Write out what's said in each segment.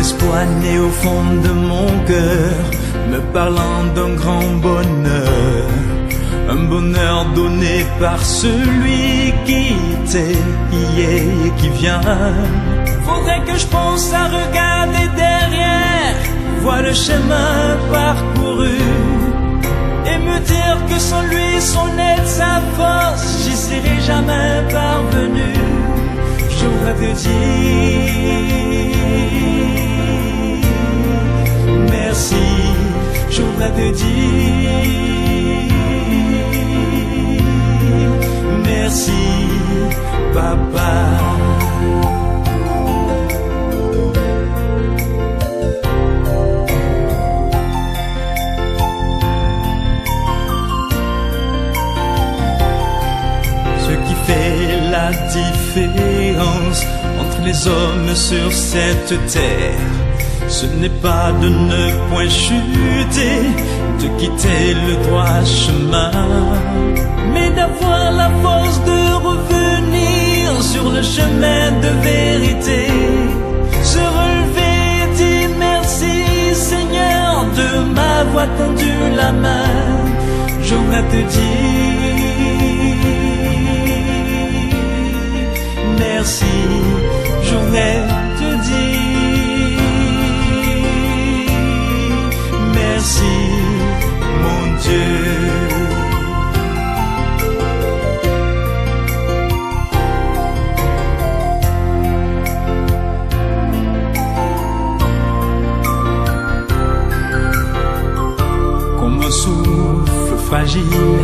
espoir né au fond de mon cœur, me parlant d'un grand bonheur, un bonheur donné par celui qui était, qui est et qui vient. Faudrait que je pense à regarder derrière, voir le chemin parcouru, et me dire que sans lui, son aide, sa force, j'y serais jamais parvenu. Je voudrais te dire merci, je voudrais te dire merci, papa. Ce qui fait la différence entre les hommes sur cette terre, ce n'est pas de ne point chuter, de quitter le droit chemin, mais d'avoir la force de revenir sur le chemin de vérité, se relever et dire merci Seigneur de m'avoir tendu la main. Je voudrais te dire merci, je voudrais te dire merci, mon Dieu. Comme un souffle fragile,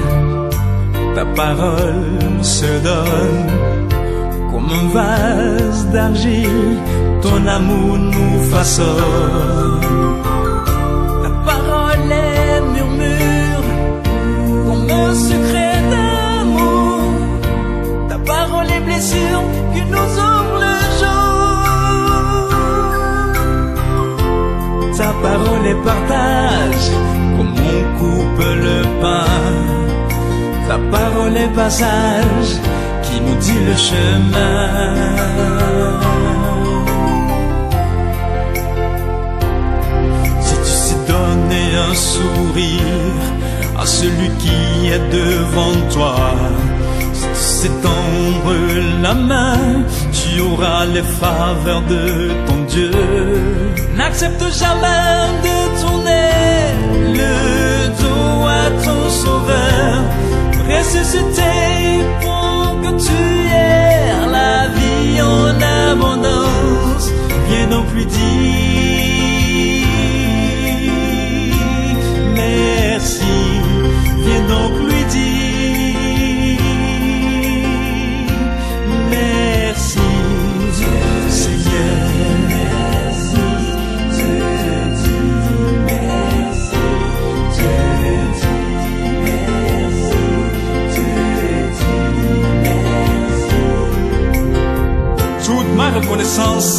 ta parole se donne. Comme un vase d'argile, ton amour nous façonne. Ta parole est murmure, comme un secret d'amour. Ta parole est blessure que nous ouvre le jour. Ta parole est partage, comme on coupe le pain. Ta parole est passage, qui nous dit le chemin. Si tu sais donner un sourire à celui qui est devant toi, si tu sais tendre la main, tu auras les faveurs de ton Dieu. N'accepte jamais de tourner le dos à ton sauveur, ressuscité pour que tu aies la vie en abondance. Viens donc lui dire merci, viens donc lui dire merci, Seigneur. Merci, je dis merci, je dis toute ma reconnaissance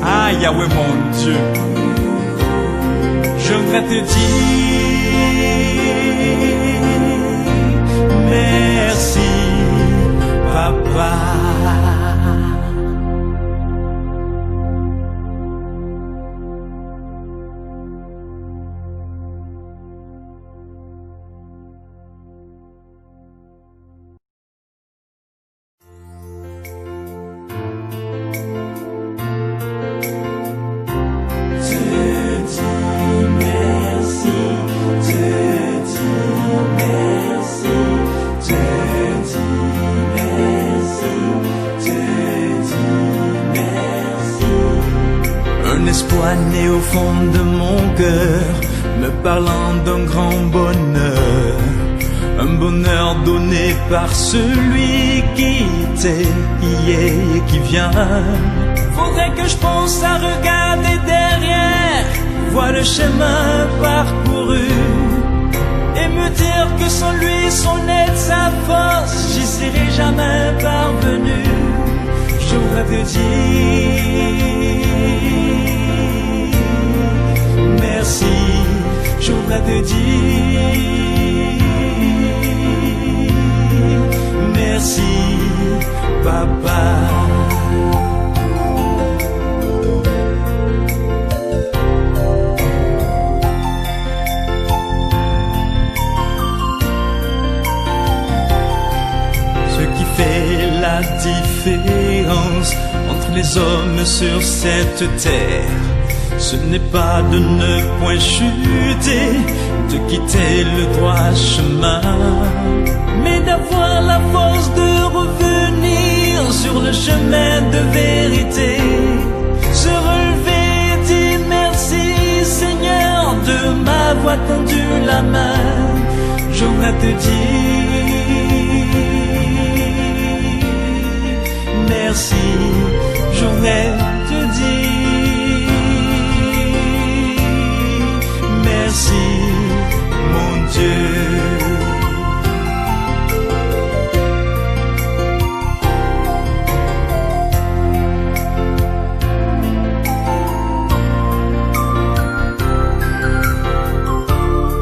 à Yahweh mon Dieu, je voudrais te dire merci, papa. Un espoir né au fond de mon cœur, me parlant d'un grand bonheur, un bonheur donné par celui qui était, qui est et qui vient. Faudrait que je pense à regarder derrière, voir le chemin parcouru, et me dire que sans lui, son aide, sa force, j'y serais jamais parvenu. Je voudrais te dire merci, je voudrais te dire merci, papa. la différence entre les hommes sur cette terre, ce n'est pas de ne point chuter, de quitter le droit chemin, mais d'avoir la force de revenir sur le chemin de vérité, se relever et dire merci Seigneur de m'avoir tendu la main. Je voudrais te dire merci, je voudrais te dire merci, mon Dieu.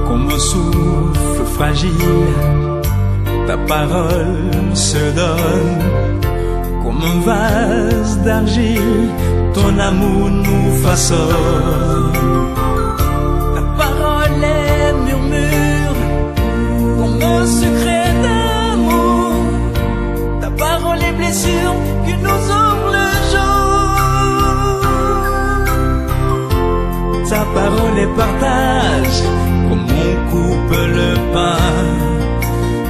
Comme un souffle fragile, ta parole se donne. Comme un vase d'argile, ton amour nous façonne. Ta parole est murmure, comme un secret d'amour. Ta parole est blessure que nous ouvre le jour. Ta parole est partage, comme on coupe le pain.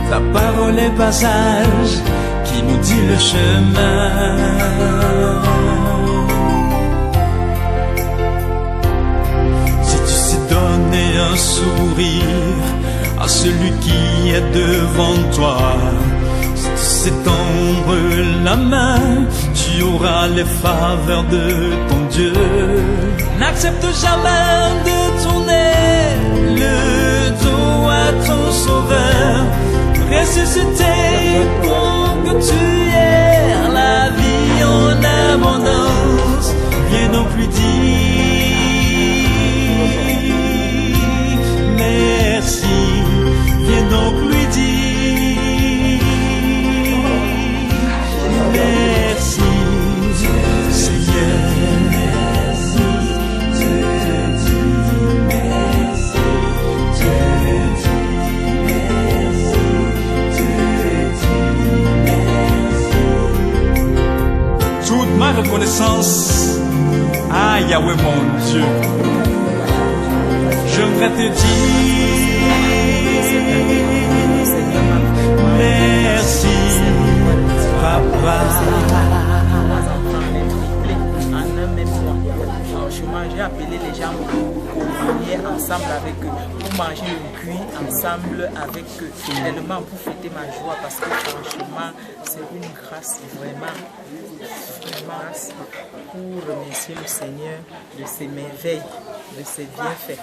Ta parole est passage, qui nous dit le chemin. Si tu sais donner un sourire à celui qui est devant toi, si tu sais tendre la main, tu auras les faveurs de ton Dieu. N'accepte jamais de tourner le dos à ton sauveur, ressuscité pour que tu aies la vie en abondance. Viens donc lui dire merci, viens donc lui dire merci, Seigneur. Ma reconnaissance à Yahweh mon Dieu, je voudrais te dire merci, Papa. J'ai appelé les gens pour venir ensemble avec eux, pour manger le cuit ensemble avec eux, tellement pour fêter ma joie, parce que franchement c'est une grâce vraiment pour remercier le Seigneur de ses merveilles, de ses bienfaits.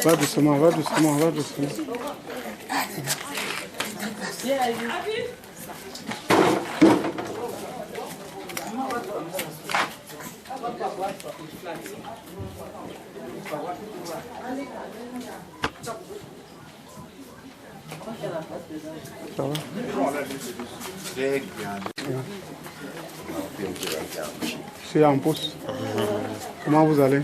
Va doucement, va doucement, va doucement. Ça va? C'est en pouce. Comment vous allez?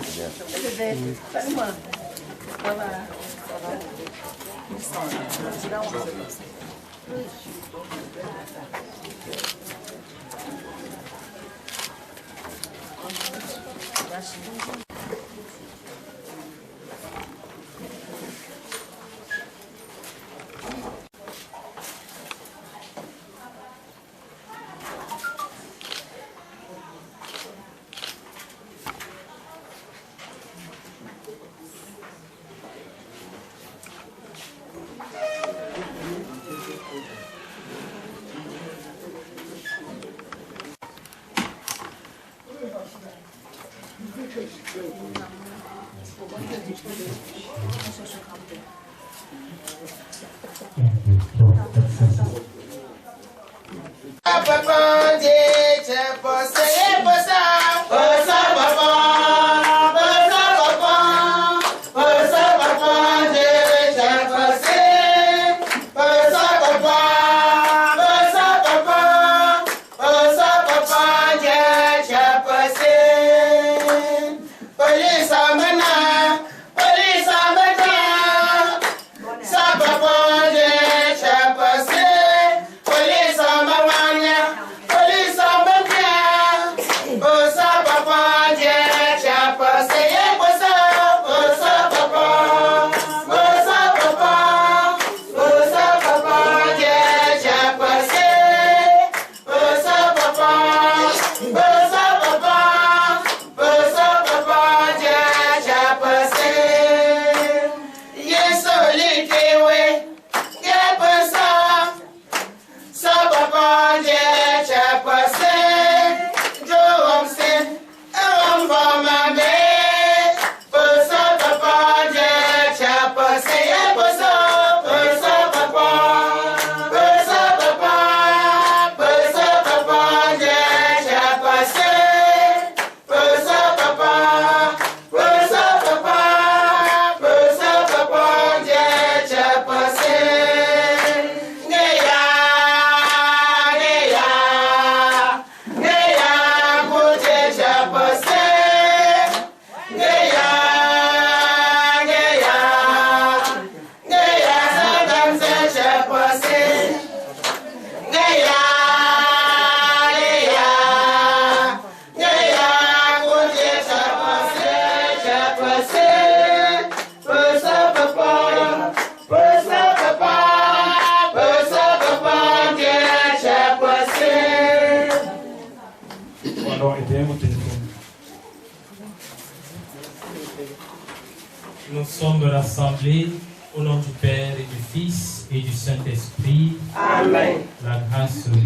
Nous sommes rassemblés au nom du Père et du Fils et du Saint-Esprit. Amen. La grâce de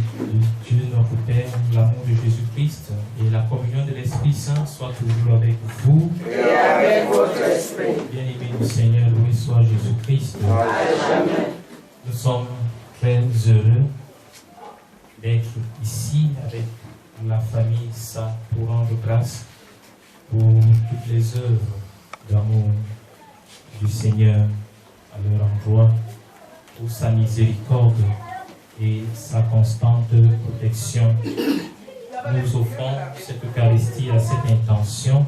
Dieu notre Père, l'amour de Jésus-Christ et la communion de l'Esprit Saint soient toujours avec vous. Et avec votre esprit. Bien-aimé du Seigneur, loué soit Jésus-Christ. Amen. Nous sommes très heureux d'être ici avec la famille Sa pour rendre grâce pour toutes les œuvres d'amour du Seigneur à leur endroit, pour sa miséricorde et sa constante protection. Nous offrons cette Eucharistie à cette intention,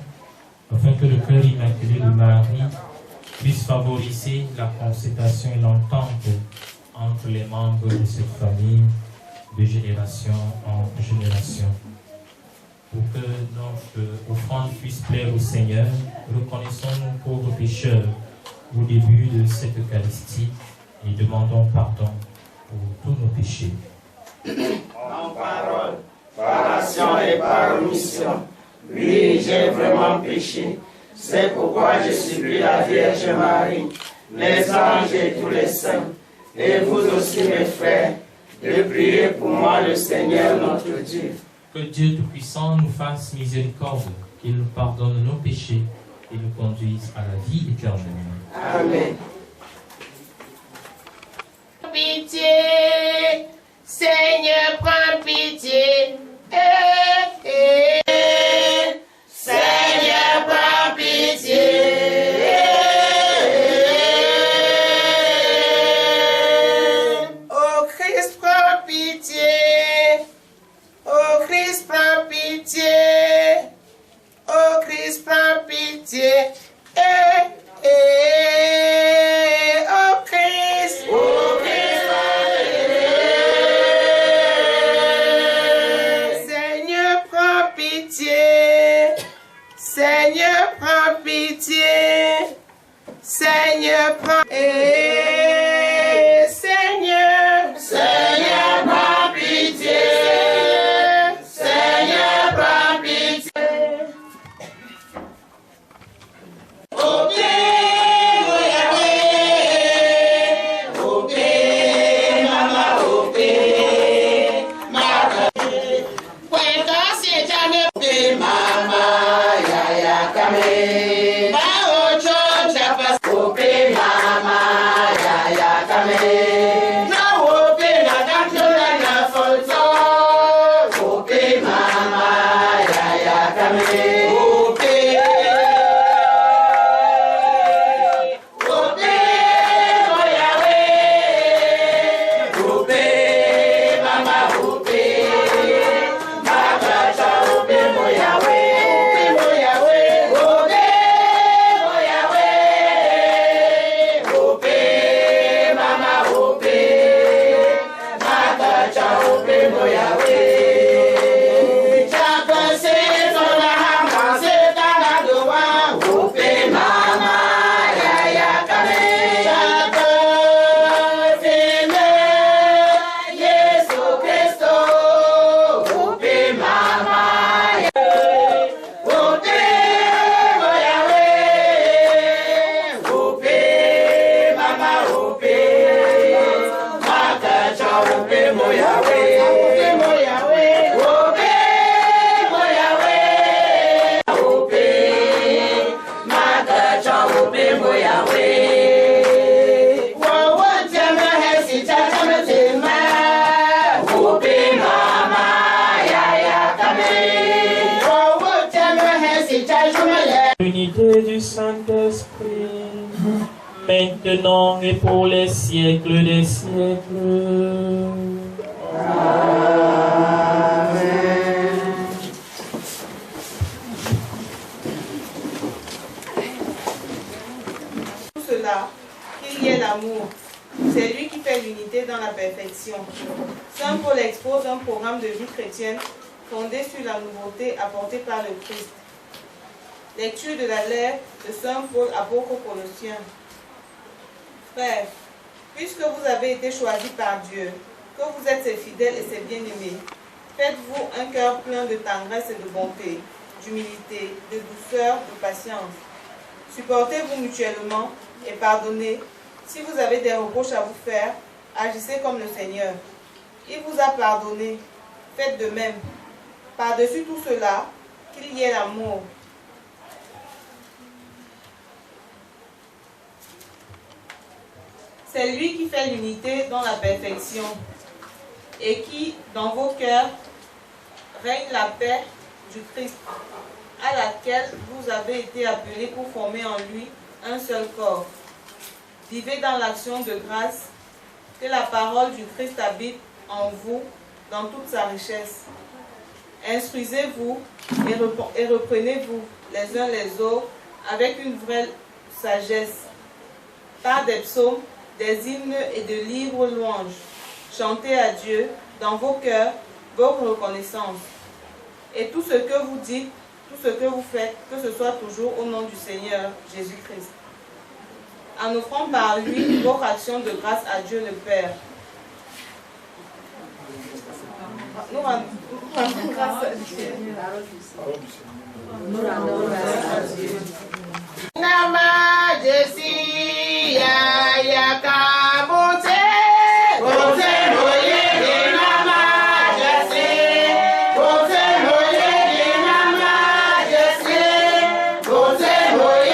afin que le cœur immaculé de Marie puisse favoriser la concertation et l'entente entre les membres de cette famille de génération en génération. Pour que notre offrande puisse plaire au Seigneur, reconnaissons-nous pauvres pécheurs au début de cette Eucharistie et demandons pardon pour tous nos péchés. En parole, par action et par omission, oui, j'ai vraiment péché. C'est pourquoi je supplie la Vierge Marie, les anges et tous les saints, et vous aussi mes frères, de prier pour moi le Seigneur notre Dieu. Que Dieu Tout-Puissant nous fasse miséricorde, qu'il nous pardonne nos péchés et nous conduise à la vie éternelle. Amen. Pitié, Seigneur, prends pitié. Seigneur, prends pitié. Oh Christ, prends pitié. Oh Christ, prends pitié. Oh Christ, prends pitié. Oh Christ, oh Christ, Seigneur, prends pitié. Seigneur, prends pitié. Seigneur, prends Seigneur, Seigneur, prends pitié. Seigneur, prends pitié. L'unité du Saint-Esprit, maintenant et pour les siècles des siècles. Tout cela, qu'il y ait l'amour. C'est lui qui fait l'unité dans la perfection. Saint Paul expose un programme de vie chrétienne fondé sur la nouveauté apportée par le Christ. Lecture de la lettre de Saint Paul apôtre aux Colossiens. Frères, puisque vous avez été choisis par Dieu, que vous êtes ses fidèles et ses bien-aimés, faites-vous un cœur plein de tendresse et de bonté, d'humilité, de douceur, de patience. Supportez-vous mutuellement et pardonnez. Si vous avez des reproches à vous faire, agissez comme le Seigneur. Il vous a pardonné. Faites de même. Par-dessus tout cela, qu'il y ait l'amour. C'est lui qui fait l'unité dans la perfection et qui, dans vos cœurs, règne la paix du Christ, à laquelle vous avez été appelés pour former en lui un seul corps. Vivez dans l'action de grâce, que la parole du Christ habite en vous dans toute sa richesse. Instruisez-vous et reprenez-vous les uns les autres avec une vraie sagesse, par des psaumes, des hymnes et de libres louanges. Chantez à Dieu dans vos cœurs vos reconnaissances. Et tout ce que vous dites, tout ce que vous faites, que ce soit toujours au nom du Seigneur Jésus-Christ, en offrant par lui votre action de grâce à Dieu le Père. Nous rendons grâce à Dieu. Nous rendons grâce à Dieu. Namajesi ya yakabote. Bote moye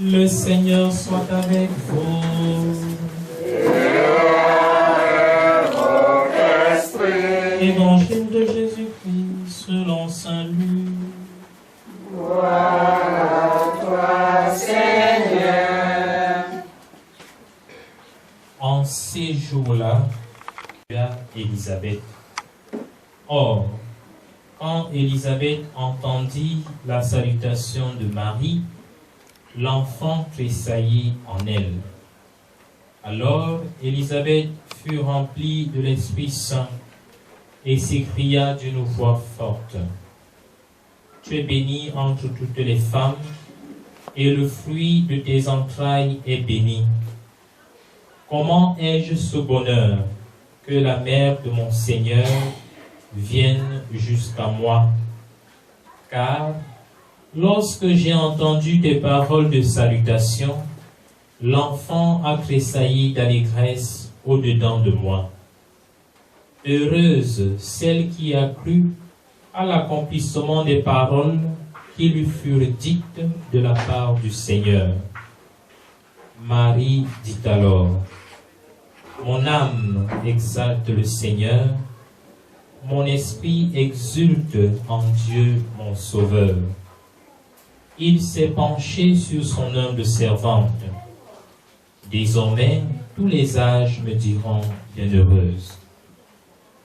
Le Seigneur soit avec vous. Évangile de Jésus-Christ selon saint Luc. Gloire à toi, Seigneur. En ces jours-là, Élisabeth. Or, quand Élisabeth entendit la salutation de Marie, l'enfant tressaillit en elle. Alors Élisabeth fut remplie de l'Esprit Saint et s'écria d'une voix forte: Tu es bénie entre toutes les femmes, et le fruit de tes entrailles est béni. Comment ai-je ce bonheur que la mère de mon Seigneur vienne jusqu'à moi? Car lorsque j'ai entendu tes paroles de salutation, l'enfant a tressailli d'allégresse au-dedans de moi. Heureuse celle qui a cru à l'accomplissement des paroles qui lui furent dites de la part du Seigneur. Marie dit alors: Mon âme exalte le Seigneur, mon esprit exulte en Dieu mon Sauveur. Il s'est penché sur son humble servante. Désormais, tous les âges me diront bienheureuse.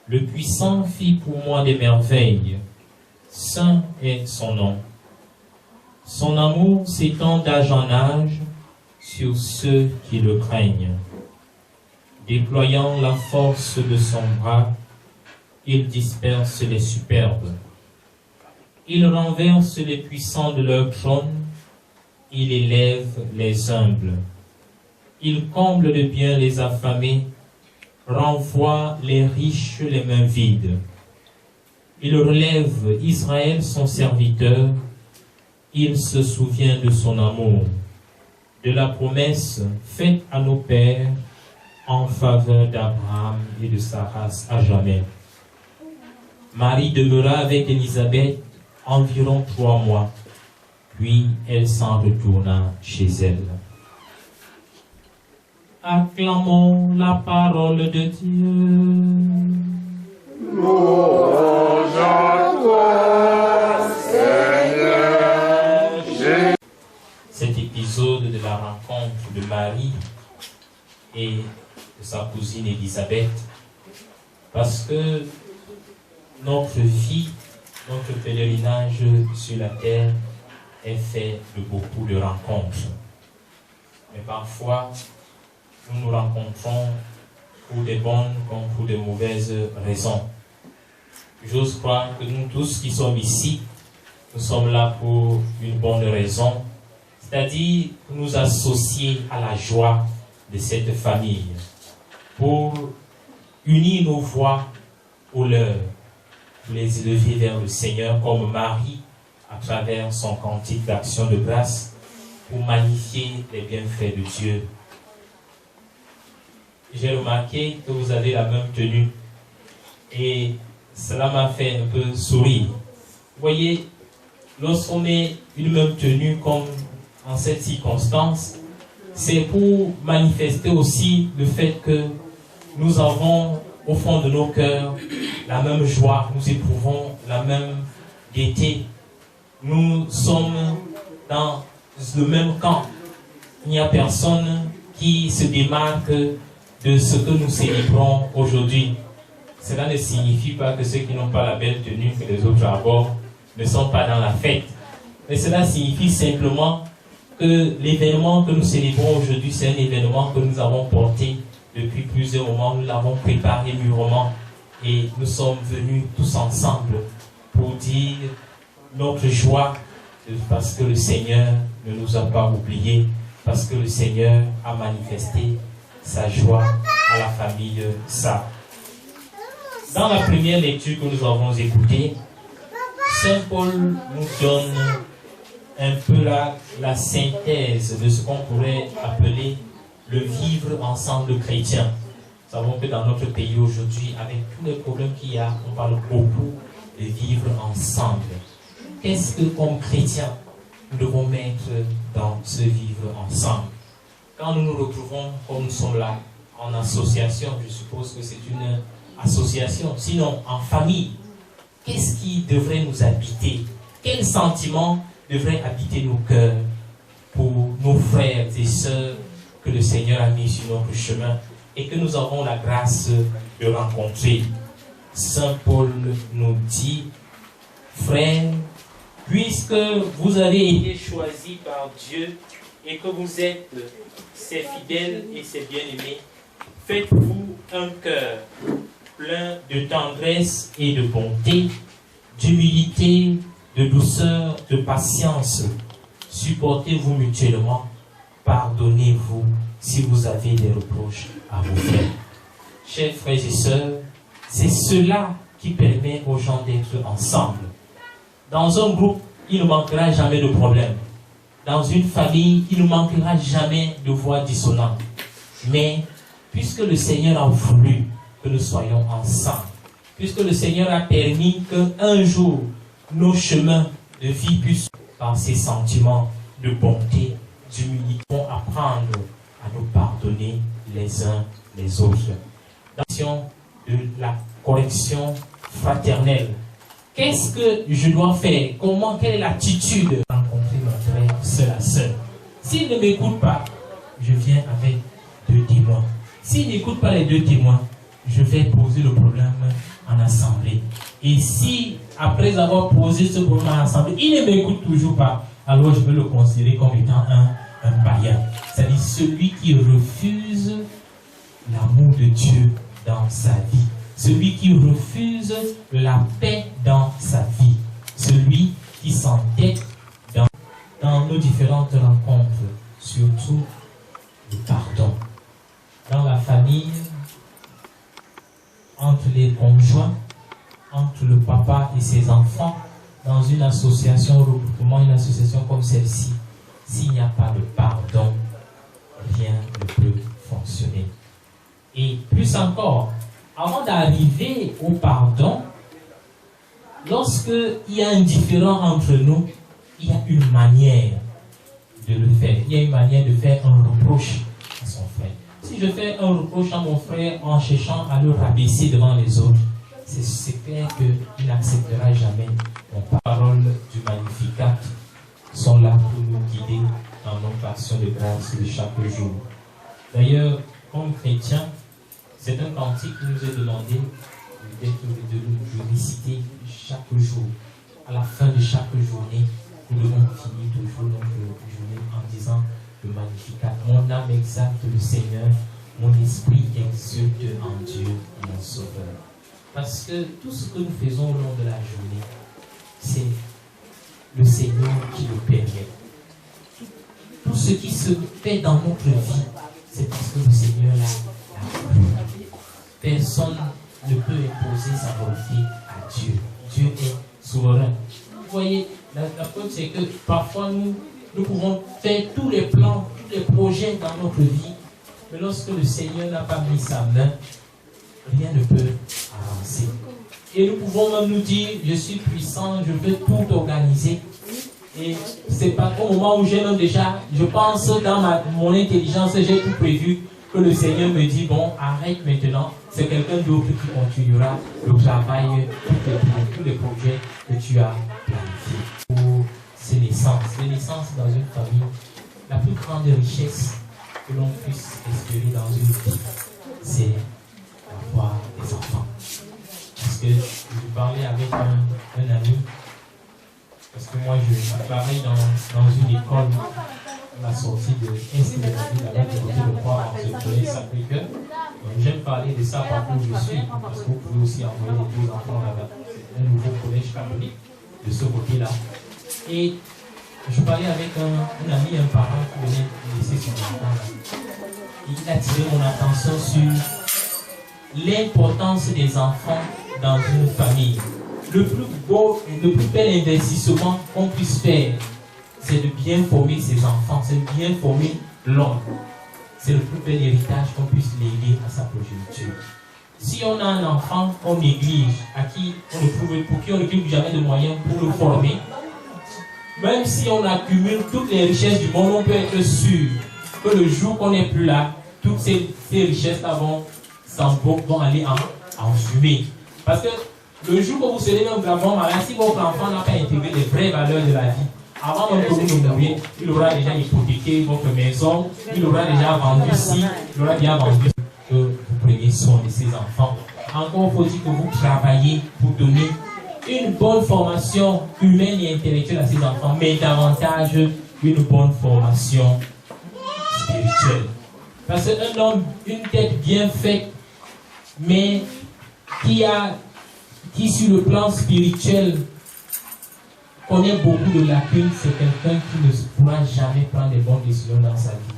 Le Puissant fit pour moi des merveilles. Saint est son nom. Son amour s'étend d'âge en âge sur ceux qui le craignent. Déployant la force de son bras, il disperse les superbes. Il renverse les puissants de leur trône, il élève les humbles. Il comble de bien les affamés, renvoie les riches les mains vides. Il relève Israël son serviteur, il se souvient de son amour, de la promesse faite à nos pères en faveur d'Abraham et de sa race à jamais. Marie demeura avec Élisabeth environ 3 mois, puis elle s'en retourna chez elle. Acclamons la parole de Dieu. Louange à toi, Seigneur Jésus. Cet épisode de la rencontre de Marie et de sa cousine Élisabeth, parce que notre vie, notre pèlerinage sur la terre est fait de beaucoup de rencontres. Mais parfois, nous nous rencontrons pour des bonnes comme pour des mauvaises raisons. J'ose croire que nous tous qui sommes ici, nous sommes là pour une bonne raison, c'est-à-dire pour nous associer à la joie de cette famille, pour unir nos voix aux leurs, pour les élever vers le Seigneur comme Marie à travers son cantique d'action de grâce, pour magnifier les bienfaits de Dieu. J'ai remarqué que vous avez la même tenue et cela m'a fait un peu sourire. Vous voyez, lorsqu'on met une même tenue comme en cette circonstance, c'est pour manifester aussi le fait que nous avons au fond de nos cœurs la même joie, nous éprouvons la même gaieté. Nous sommes dans le même camp. Il n'y a personne qui se démarque de ce que nous célébrons aujourd'hui. Cela ne signifie pas que ceux qui n'ont pas la belle tenue que les autres abordent ne sont pas dans la fête. mais cela signifie simplement que l'événement que nous célébrons aujourd'hui, c'est un événement que nous avons porté depuis plusieurs moments, nous l'avons préparé mûrement et nous sommes venus tous ensemble pour dire notre joie parce que le Seigneur ne nous a pas oubliés, parce que le Seigneur a manifesté sa joie à la famille Sa. Dans la première lecture que nous avons écoutée, Saint Paul nous donne un peu la synthèse de ce qu'on pourrait appeler le vivre ensemble chrétien. Nous savons que dans notre pays aujourd'hui, avec tous les problèmes qu'il y a, on parle beaucoup de vivre ensemble. Qu'est-ce que, comme chrétiens, nous devons mettre dans ce vivre ensemble? Quand nous nous retrouvons, comme nous sommes là, en association, je suppose que c'est une association, sinon en famille, qu'est-ce qui devrait nous habiter? Quels sentiments devraient habiter nos cœurs pour nos frères et sœurs que le Seigneur a mis sur notre chemin et que nous avons la grâce de rencontrer? Saint Paul nous dit, frères, puisque vous avez été choisis par Dieu et que vous êtes ses fidèles et ses bien-aimés, faites-vous un cœur plein de tendresse et de bonté, d'humilité, de douceur, de patience. Supportez-vous mutuellement, pardonnez-vous si vous avez des reproches à vos frères. Chers frères et sœurs, c'est cela qui permet aux gens d'être ensemble. Dans un groupe, il ne manquera jamais de problèmes. Dans une famille, il ne manquera jamais de voix dissonantes. Mais, puisque le Seigneur a voulu que nous soyons ensemble, puisque le Seigneur a permis qu'un jour, nos chemins de vie puissent, par ces sentiments de bonté, d'humilité, apprendre à nous pardonner les uns les autres. Dans de la correction fraternelle, qu'est-ce que je dois faire? Quelle est l'attitude de rencontrer mon frère seul à seul? S'il ne m'écoute pas, je viens avec 2 témoins. S'il n'écoute pas les 2 témoins, je vais poser le problème en assemblée. Et si, après avoir posé ce problème en assemblée, il ne m'écoute toujours pas, alors je peux le considérer comme étant un païen. C'est-à-dire celui qui refuse l'amour de Dieu dans sa vie. Celui qui refuse la paix dans sa vie. Celui qui s'entête dans nos différentes rencontres. Surtout le pardon. Dans la famille, entre les conjoints, entre le papa et ses enfants, dans une association, regroupement, une association comme celle-ci, s'il n'y a pas de pardon, rien ne peut fonctionner. Et plus encore, avant d'arriver au pardon, lorsqu'il y a un différend entre nous, il y a une manière de le faire. Il y a une manière de faire un reproche à son frère. Si je fais un reproche à mon frère en cherchant à le rabaisser devant les autres, c'est clair qu'il n'acceptera jamais. Les paroles du Magnificat sont là pour nous guider dans nos passions de grâce de chaque jour. D'ailleurs, comme chrétiens, c'est un cantique qui nous est demandé de nous réciter chaque jour. À la fin de chaque journée, nous devons finir toujours notre journée en disant le Magnificat. Mon âme exalte le Seigneur, mon esprit exulte en Dieu, mon Sauveur. Parce que tout ce que nous faisons au long de la journée, c'est le Seigneur qui le permet. Tout ce qui se fait dans notre vie, c'est parce que le Seigneur l'a voulu. Personne ne peut imposer sa volonté à Dieu. Dieu est souverain. Vous voyez, la preuve, c'est que parfois nous pouvons faire tous les plans, tous les projets dans notre vie, mais lorsque le Seigneur n'a pas mis sa main, rien ne peut avancer. Et nous pouvons même nous dire, je suis puissant, je peux tout organiser. Et c'est pas au moment où j'ai même déjà, je pense dans mon intelligence, j'ai tout prévu, que le Seigneur me dit, bon, arrête maintenant, c'est quelqu'un d'autre qui continuera le travail, tous les projets que tu as planifiés. Pour ces naissances, les naissances dans une famille, la plus grande richesse que l'on puisse espérer dans une vie, c'est d'avoir des enfants. Parce que je parlais avec un ami Parce que moi, je travaille dans une école à la sortie de l'Est de la ville, là-bas, du côté de Croix, dans ce collège Sacré-Cœur. J'aime parler de ça partout où je suis, parce que vous pouvez aussi envoyer les deux enfants là-bas. C'est un nouveau collège catholique de ce côté-là. Et je parlais avec un ami, un parent qui venait laisser son enfant là. Il a attiré mon attention sur l'importance des enfants dans une famille. Le plus beau et le plus bel investissement qu'on puisse faire, c'est de bien former ses enfants, c'est de bien former l'homme. C'est le plus bel héritage qu'on puisse léguer à sa progéniture. Si on a un enfant qu'on néglige, pour qui on ne trouve jamais de moyens pour le former, même si on accumule toutes les richesses du monde, on peut être sûr que le jour qu'on n'est plus là, toutes ces richesses-là vont aller en fumée. Parce que le jour où vous serez même gravement malade, si votre enfant n'a pas intégré les vraies valeurs de la vie, avant même que vous ne mouriez, il aura déjà hypothéqué votre maison, il aura déjà vendu ci, il aura bien vendu que vous preniez soin de ses enfants. Encore faut-il que vous travaillez pour donner une bonne formation humaine et intellectuelle à ses enfants, mais davantage une bonne formation spirituelle. Parce qu'un homme, une tête bien faite, mais qui sur le plan spirituel connaît beaucoup de lacunes, c'est quelqu'un qui ne pourra jamais prendre des bonnes décisions dans sa vie.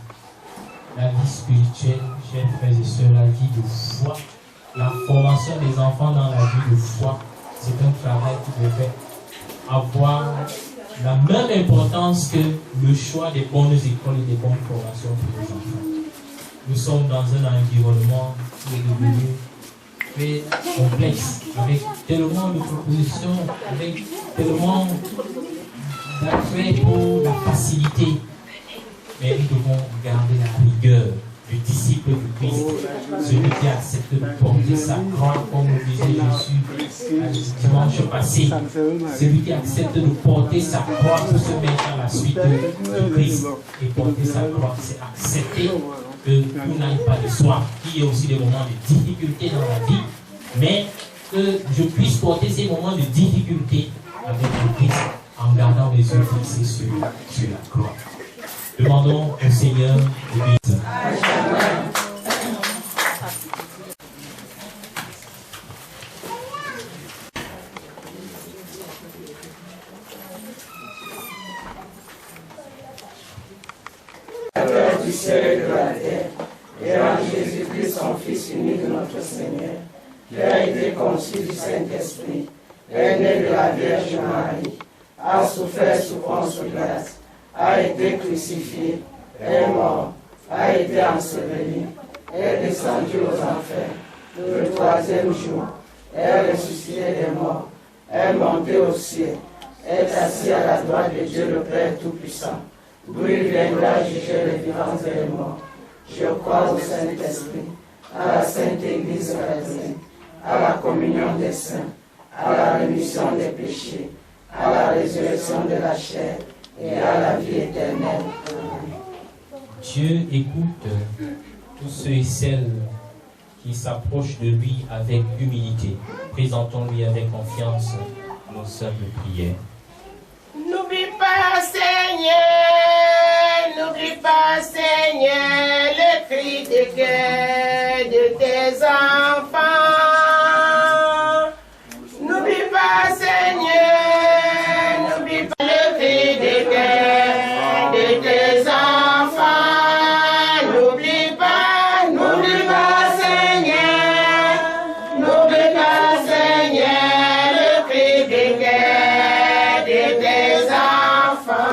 La vie spirituelle, chers frères et sœurs, la vie de foi, la formation des enfants dans la vie de foi, c'est un travail qui devrait avoir la même importance que le choix des bonnes écoles et des bonnes formations pour les enfants. Nous sommes dans un environnement qui est devenu très complexe, avec tellement de propositions, avec tellement d'attrait pour la facilité. Mais nous devons garder la rigueur du disciple du Christ, celui qui accepte de porter sa croix, comme le disait Jésus dimanche passé, celui qui accepte de porter sa croix pour se mettre à la suite du Christ. Et porter sa croix, c'est accepter que tout n'aille pas de soi, qu'il y ait aussi des moments de difficulté dans la vie, mais que je puisse porter ces moments de difficulté avec le Christ en gardant les yeux fixés sur la croix. Demandons au Seigneur de bénir. Du ciel et de la terre, et en Jésus-Christ, son Fils unique, notre Seigneur, qui a été conçu du Saint-Esprit, est né de la Vierge Marie, a souffert sous Ponce Pilate, a été crucifié, est mort, a été enseveli, est descendu aux enfers, le troisième jour, est ressuscité des morts, est monté au ciel, est assis à la droite de Dieu le Père Tout-Puissant, d'où il viendra juger les vivants et les morts. Je crois au Saint-Esprit, à la Sainte Église chrétienne, à la communion des saints, à la rémission des péchés, à la résurrection de la chair et à la vie éternelle. Dieu écoute tous ceux et celles qui s'approchent de lui avec humilité. Présentons-lui avec confiance nos simples prières. N'oublie pas, Seigneur, le cri de cœur de tes enfants. N'oublie pas, Seigneur, n'oublie pas le cri de cœur de tes enfants. N'oublie pas, Seigneur, le cri de cœur de tes enfants.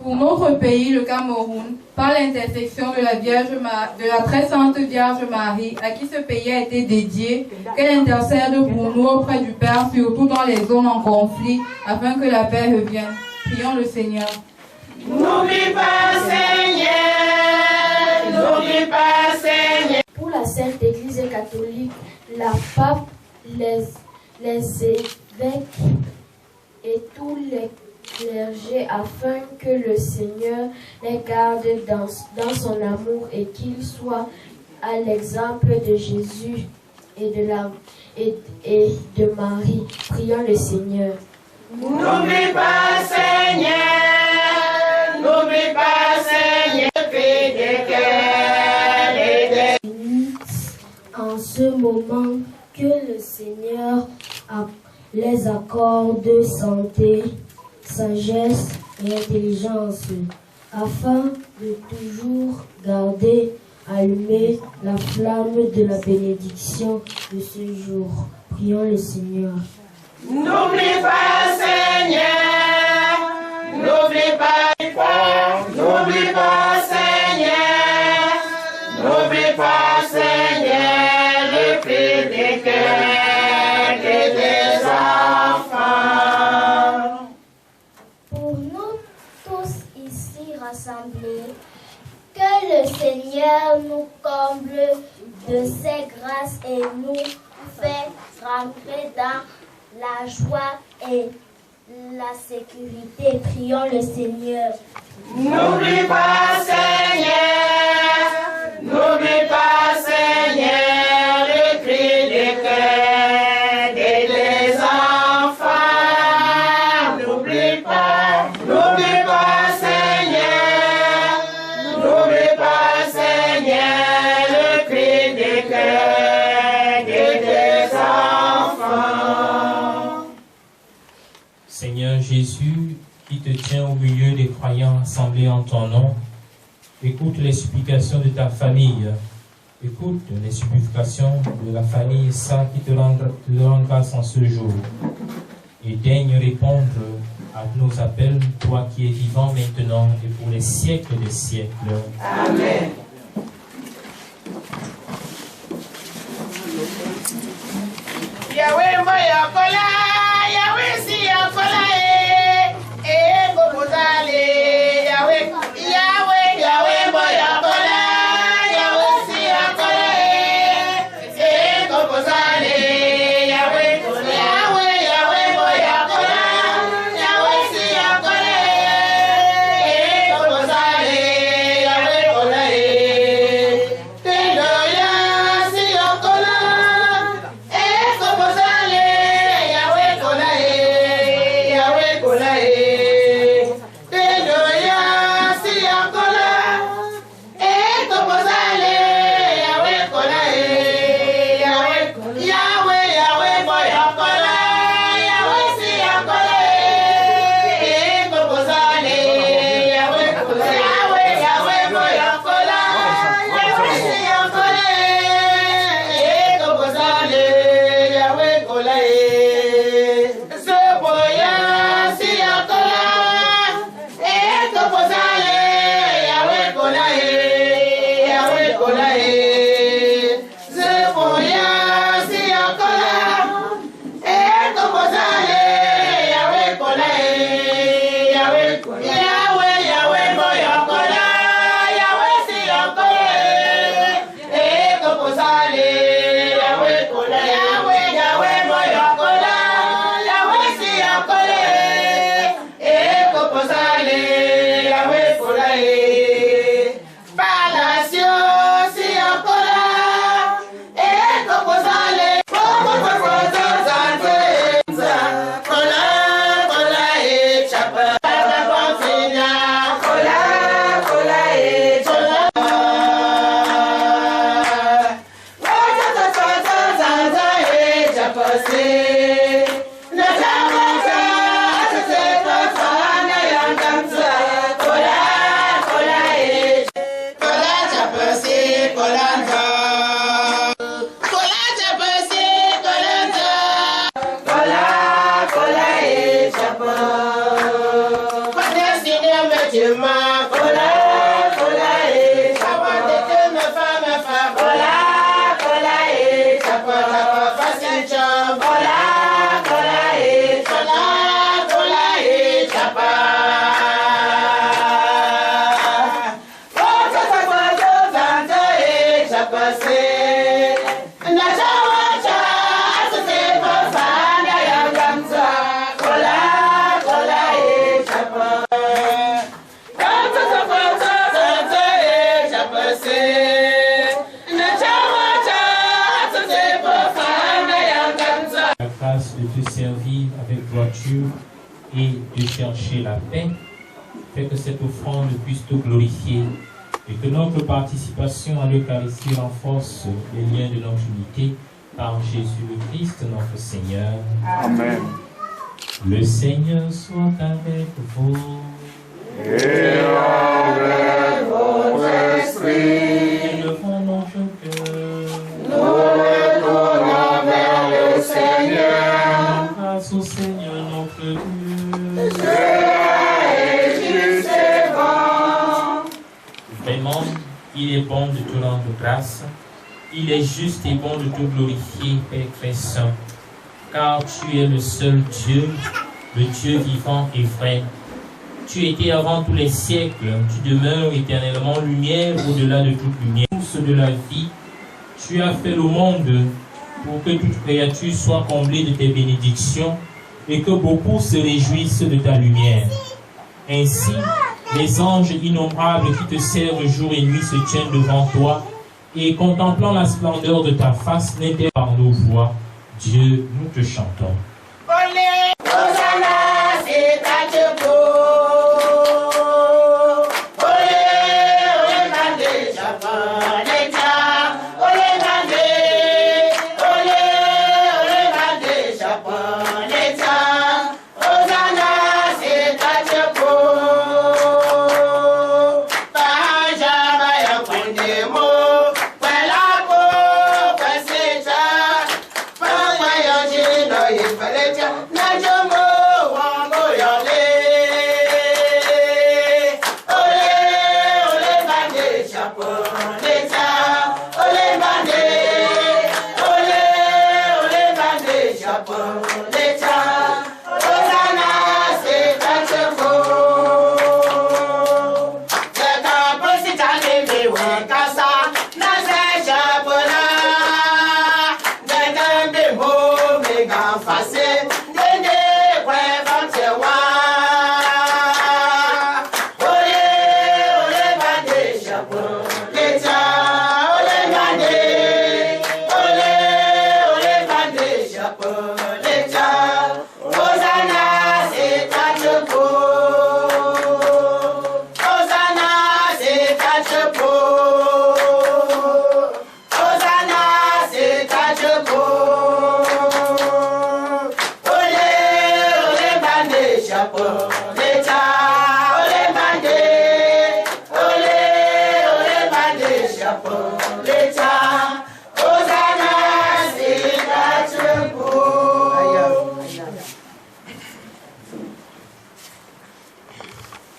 Pour notre pays, le Cameroun, par l'intercession de la très sainte Vierge Marie, à qui ce pays a été dédié, qu'elle intercède pour nous auprès du Père, surtout dans les zones en conflit, afin que la paix revienne. Prions le Seigneur. N'oublie pas, Seigneur, n'oublie pas, Seigneur. Pour la Sainte Église catholique, la pape, les évêques et tous les clergés, afin que le Seigneur les garde dans son amour et qu'ils soient à l'exemple de Jésus et de Marie. Prions le Seigneur. N'oublie pas, Seigneur, n'oublie pas, Seigneur, fais des cœurs. En ce moment, que le Seigneur les accorde santé, sagesse et intelligence, afin de toujours garder allumée la flamme de la bénédiction de ce jour. Prions le Seigneur. N'oublie pas, Seigneur, n'oublie pas, n'oublie pas, Seigneur, n'oublie pas, Seigneur, le cri des cœurs de tes enfants. Pour nous tous ici rassemblés, que le Seigneur nous comble de ses grâces et nous fait rentrer dans la joie et la sécurité. Prions le Seigneur. N'oublie pas, Seigneur, n'oublie pas, Seigneur, le cri des cœurs de tes enfants. N'oublie pas, Seigneur, n'oublie pas, Seigneur, le cri des cœurs de tes enfants. Seigneur Jésus, qui te tiens au milieu des croyants assemblés en ton nom, écoute les supplications de ta famille, écoute les supplications de la famille ça qui te rend grâce en ce jour, et daigne répondre à nos appels, toi qui es vivant maintenant et pour les siècles des siècles. Amen. Yahweh moya kola, Yahweh si kola gopozale, Yahweh moya kola, Yahweh si kola gopozale, Yahweh moya kola, Yahweh si kola gopozale, Yahweh kola tendo ya si kola. Kola, chercher la paix. Fais que cette offrande puisse te glorifier et que notre participation à l'Eucharistie renforce les liens de notre unité par Jésus le Christ, notre Seigneur. Amen. Le Seigneur soit avec vous. Et avec votre esprit. Élevons notre cœur. Nous retournons vers le Seigneur. Grâce au Seigneur notre Dieu. Vraiment, il est bon de te rendre grâce. Il est juste et bon de te glorifier, Père très saint, car tu es le seul Dieu, le Dieu vivant et vrai. Tu étais avant tous les siècles, tu demeures éternellement lumière au-delà de toute lumière. Source de la vie, tu as fait le monde pour que toute créature soit comblée de tes bénédictions et que beaucoup se réjouissent de ta lumière. Ainsi, les anges innombrables qui te servent jour et nuit se tiennent devant toi et contemplant la splendeur de ta face, n'étaient par nos voix. Dieu, nous te chantons.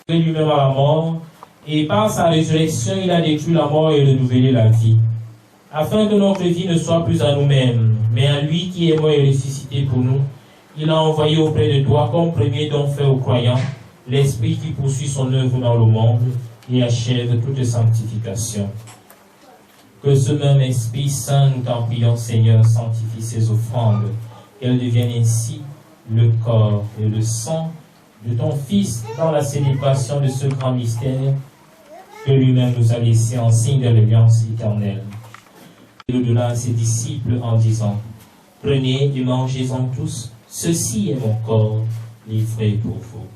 Lui-même à la mort, et par sa résurrection, il a détruit la mort et renouvelé la vie, afin que notre vie ne soit plus à nous-mêmes, mais à lui qui est mort et ressuscité pour nous. Il a envoyé auprès de toi, comme premier don fait aux croyants, l'Esprit qui poursuit son œuvre dans le monde et achève toute sanctification. Que ce même Esprit Saint, nous t'en prions, Seigneur, sanctifie ces offrandes, qu'elles deviennent ainsi le corps et le sang de ton Fils dans la célébration de ce grand mystère que lui-même nous a laissé en signe d'alliance éternelle. Et au-delà à ses disciples en disant: prenez et mangez-en tous, ceci est mon corps livré pour vous.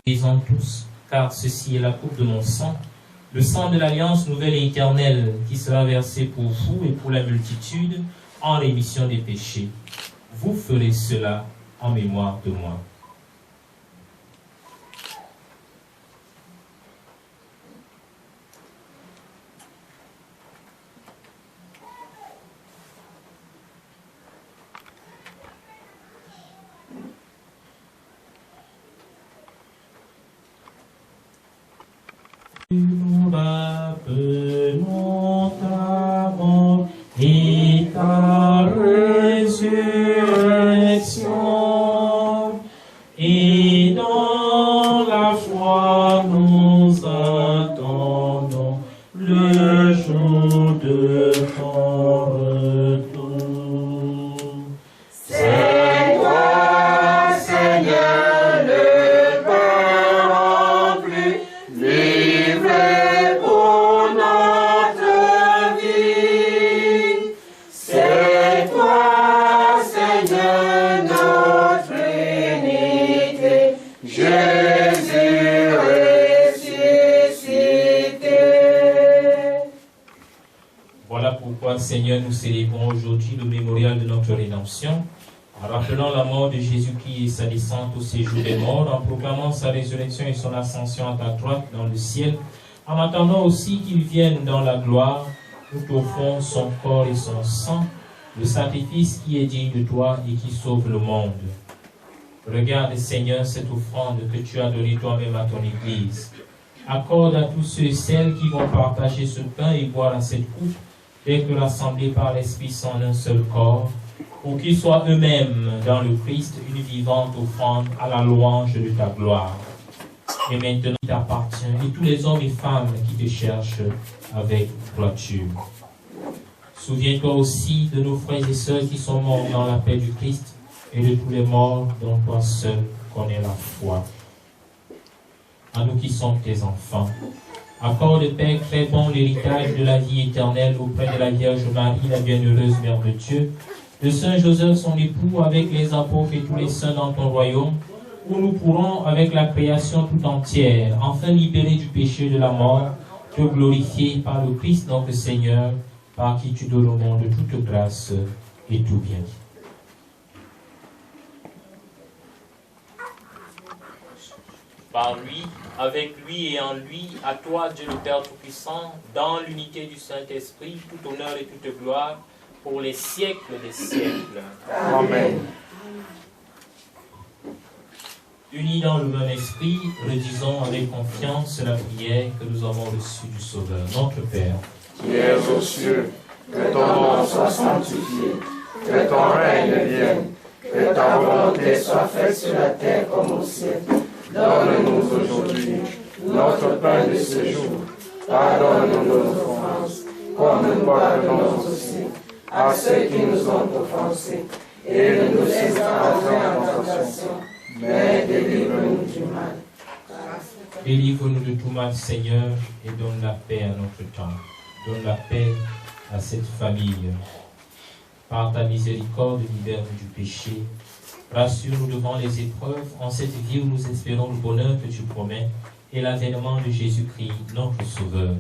Buvez-en tous, car ceci est la coupe de mon sang, le sang de l'alliance nouvelle et éternelle, qui sera versé pour vous et pour la multitude en rémission des péchés. Vous ferez cela en mémoire de moi. Nous appelons ta mort et ta résurrection, et dans la foi nous attendons le jour de ton retour. Seigneur, de notre unité, Jésus ressuscité. Voilà pourquoi, Seigneur, nous célébrons aujourd'hui le mémorial de notre rédemption, en rappelant la mort de Jésus-Christ et sa descente au séjour des morts, en proclamant sa résurrection et son ascension à ta droite dans le ciel, en attendant aussi qu'il vienne dans la gloire. Nous t'offrons son corps et son sang, le sacrifice qui est digne de toi et qui sauve le monde. Regarde, Seigneur, cette offrande que tu as donnée toi-même à ton Église. Accorde à tous ceux et celles qui vont partager ce pain et boire à cette coupe, d'être rassemblés par l'Esprit Saint en un seul corps, pour qu'ils soient eux-mêmes dans le Christ une vivante offrande à la louange de ta gloire. Et maintenant, il t'appartient, et tous les hommes et femmes qui te cherchent avec droiture. Souviens-toi aussi de nos frères et sœurs qui sont morts dans la paix du Christ, et de tous les morts dont toi seul connais la foi. À nous qui sommes tes enfants, accorde, Père très bon, l'héritage de la vie éternelle auprès de la Vierge Marie, la bienheureuse Mère de Dieu, de Saint Joseph son époux, avec les apôtres et tous les saints dans ton royaume, où nous pourrons, avec la création tout entière, enfin libérés du péché de la mort, te glorifier par le Christ notre Seigneur, par qui tu donnes au monde toute grâce et tout bien. Par lui, avec lui et en lui, à toi, Dieu le Père Tout-Puissant, dans l'unité du Saint-Esprit, tout honneur et toute gloire, pour les siècles des siècles. Amen. Unis dans le même esprit, redisons avec confiance la prière que nous avons reçue du Sauveur, notre Père. Qui es aux cieux, que ton nom soit sanctifié, que ton règne vienne, que ta volonté soit faite sur la terre comme au ciel. Donne-nous aujourd'hui notre pain de ce jour. Pardonne-nous nos offenses, comme nous pardonnons aussi à ceux qui nous ont offensés. Et ne nous laisse pas entrer en tentation, mais délivre-nous du mal. Délivre-nous de tout mal, Seigneur, et donne la paix à notre temps. Donne la paix à cette famille. Par ta miséricorde, libère-nous du péché. Rassure-nous devant les épreuves, en cette vie où nous espérons le bonheur que tu promets et l'avènement de Jésus-Christ, notre Sauveur.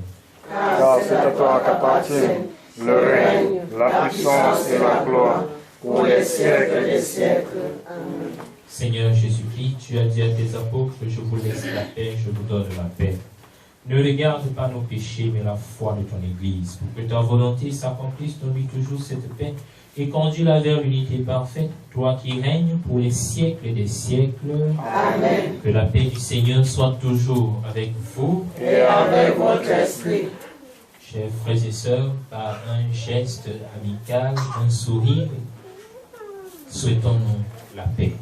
Car c'est à toi qu'appartiennent le règne, la puissance et la gloire, pour les siècles des siècles. Amen. Seigneur Jésus-Christ, tu as dit à tes apôtres, je vous laisse la paix, je vous donne la paix. Ne regarde pas nos péchés, mais la foi de ton Église. Pour que ta volonté s'accomplisse, donne-lui toujours cette paix et conduis-la vers l'unité parfaite, toi qui règnes pour les siècles des siècles. Amen. Que la paix du Seigneur soit toujours avec vous. Et avec votre esprit. Chers frères et sœurs, par un geste amical, un sourire, souhaitons-nous la paix.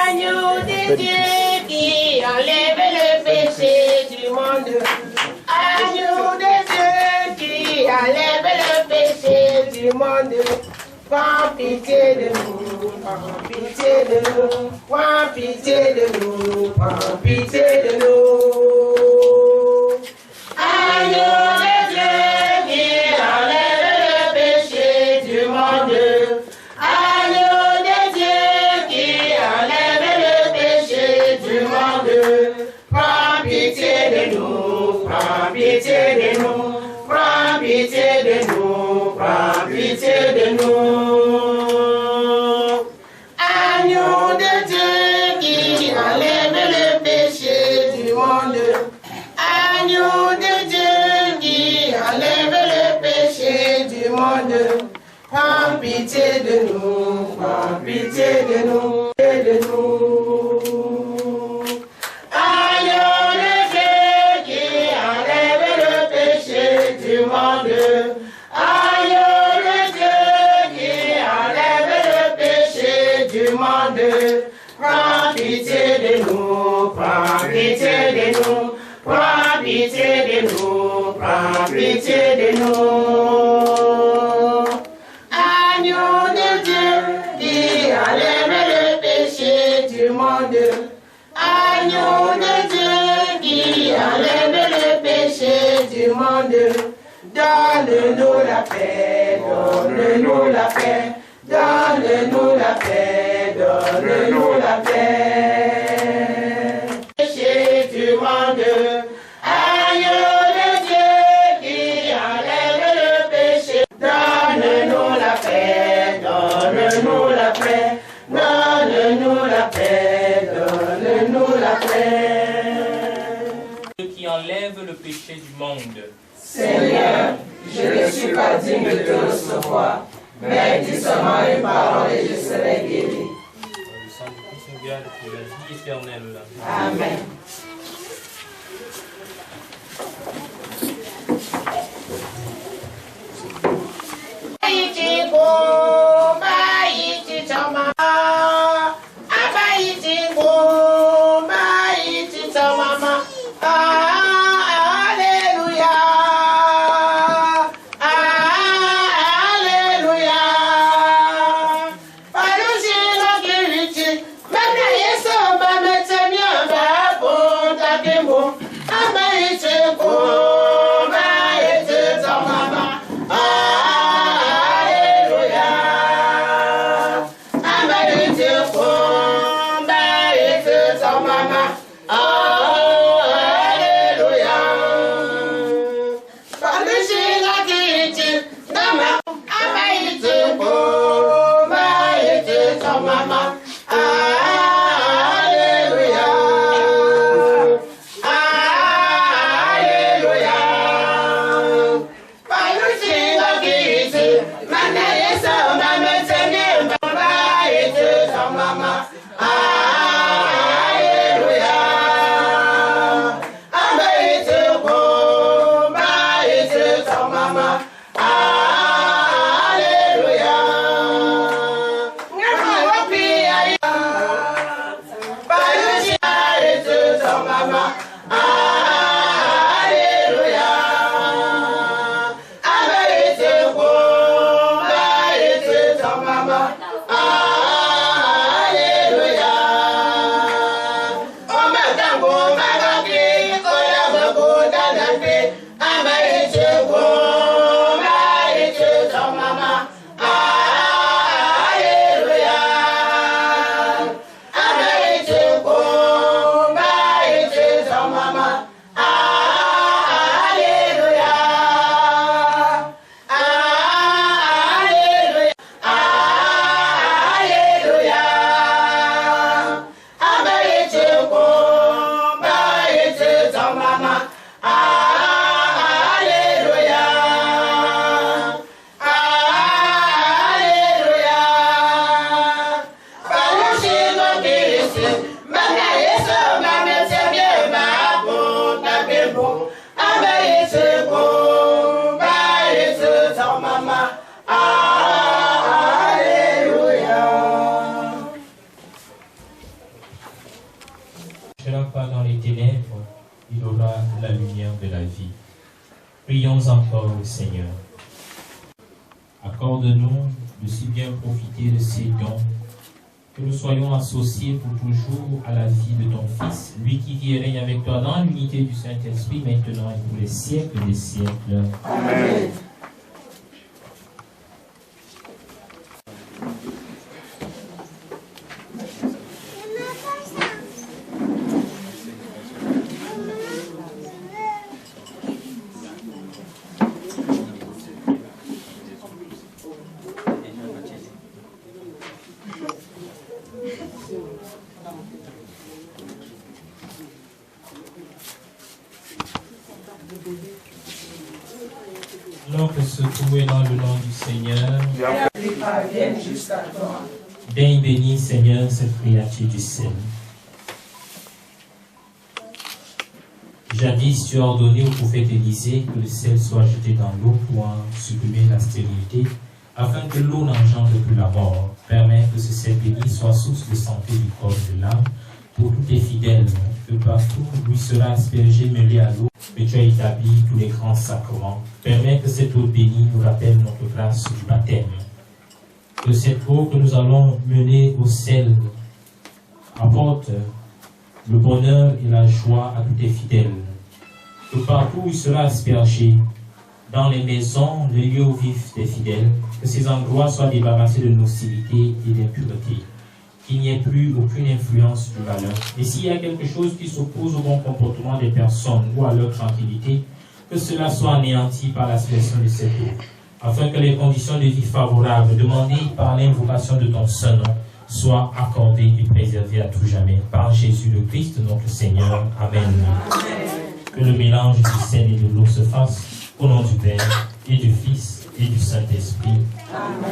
Agneau de Dieu qui enlève le péché du monde. Agneau de Dieu qui enlève le péché du monde. Prends pitié de nous, prends pitié de nous, prends pitié de nous, prends pitié de nous. Agneau de Dieu qui enlève le péché du monde. Agneau de Dieu qui enlève le péché du monde. Prends pitié de nous, prends pitié de nous, prends pitié de nous, prends pitié de nous. Agneau de Dieu qui enlève le péché du monde. Agneau de Dieu qui enlève le péché du monde. Prends pitié de nous, prends pitié de nous, de nous. Agneau de Dieu qui enlève le péché du monde. Agneau de Dieu qui enlève le péché du monde. Prends pitié de nous, prends pitié de nous, prends pitié de nous, prends pitié de nous. Agneau de Dieu qui enlève le péché du monde. Agneau de Dieu qui enlève le péché du monde. Donne-nous la paix, donne-nous donne-nous la paix, donne-nous la paix, donne-nous la paix. Péché du monde, agneau de Dieu qui enlève le péché, donne-nous la paix, donne-nous la paix, donne-nous la paix, donne-nous la paix. Qui enlève le péché du monde. Seigneur, je ne suis pas digne de te recevoir, mais dis seulement une parole et je serai guéri. Le sang du Christ nous garde pour la vie éternelle. Amen. Prions encore le Seigneur. Accorde-nous de si bien profiter de ces dons, que nous soyons associés pour toujours à la vie de ton Fils, lui qui vit et règne avec toi dans l'unité du Saint-Esprit, maintenant et pour les siècles des siècles. Amen. Alors que se trouver dans le nom du Seigneur, daigne bénir, Seigneur, cette créature du ciel. Jadis, tu as ordonné au prophète Élisée que le sel soit jeté dans l'eau pour en supprimer la stérilité, afin que l'eau n'engendre plus la mort. Permets que ce sel béni soit source de santé du corps et de l'âme pour tous tes fidèles, que partout lui sera aspergé, mêlé à l'eau, que tu as établi tous les grands sacrements. Permets que cette eau bénie nous rappelle notre grâce du baptême. Que cette eau que nous allons mener au sel apporte le bonheur et la joie à tous tes fidèles. Que partout où il sera aspergé, dans les maisons, le lieu où vivent des fidèles, que ces endroits soient débarrassés de nocivité et d'impureté, qu'il n'y ait plus aucune influence du malin. Et s'il y a quelque chose qui s'oppose au bon comportement des personnes ou à leur tranquillité, que cela soit anéanti par l'aspersion de cette eau, afin que les conditions de vie favorables demandées par l'invocation de ton Saint nom soient accordées et préservées à tout jamais. Par Jésus le Christ, notre Seigneur. Amen. Que le mélange du sel et de l'eau se fasse au nom du Père et du Fils et du Saint-Esprit. Amen.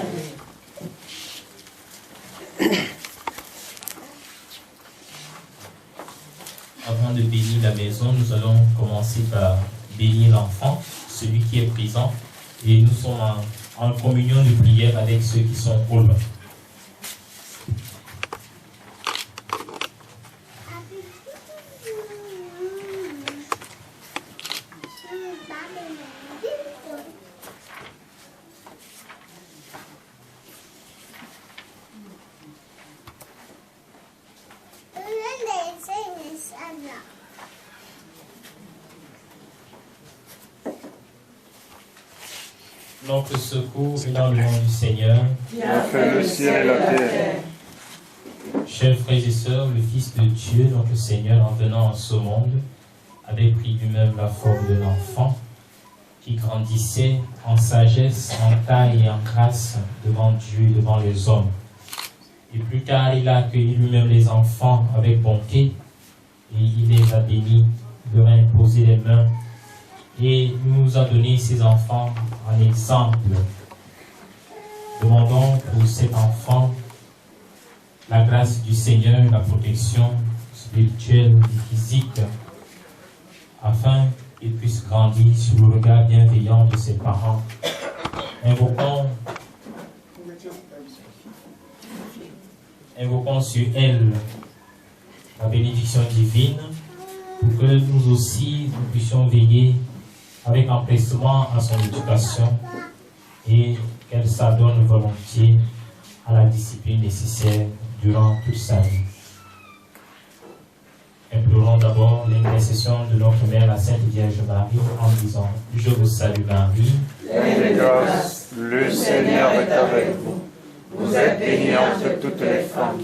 Avant de bénir la maison, nous allons commencer par bénir l'enfant, celui qui est présent, et nous sommes en communion de prière avec ceux qui sont au loin. Notre secours est dans le nom du Seigneur, qui a fait le ciel et la terre. Chers frères et sœurs, le Fils de Dieu, notre Seigneur, en venant en ce monde, avait pris lui-même la forme d'un enfant qui grandissait en sagesse, en taille et en grâce devant Dieu et devant les hommes. Et plus tard, il a accueilli lui-même les enfants avec bonté et il les a bénis, leur a imposé les mains et nous a donné ses enfants en exemple. Demandons pour cet enfant la grâce du Seigneur, la protection spirituelle et physique, afin qu'il puisse grandir sous le regard bienveillant de ses parents. Invoquons sur elle la bénédiction divine pour que nous aussi nous puissions veiller avec empressement à son éducation et qu'elle s'adonne volontiers à la discipline nécessaire durant toute sa vie. Implorons d'abord l'intercession de notre Mère, la Sainte Vierge Marie, en disant: Je vous salue Marie, pleine de grâce, le Seigneur est avec vous. Vous êtes bénie entre toutes les femmes,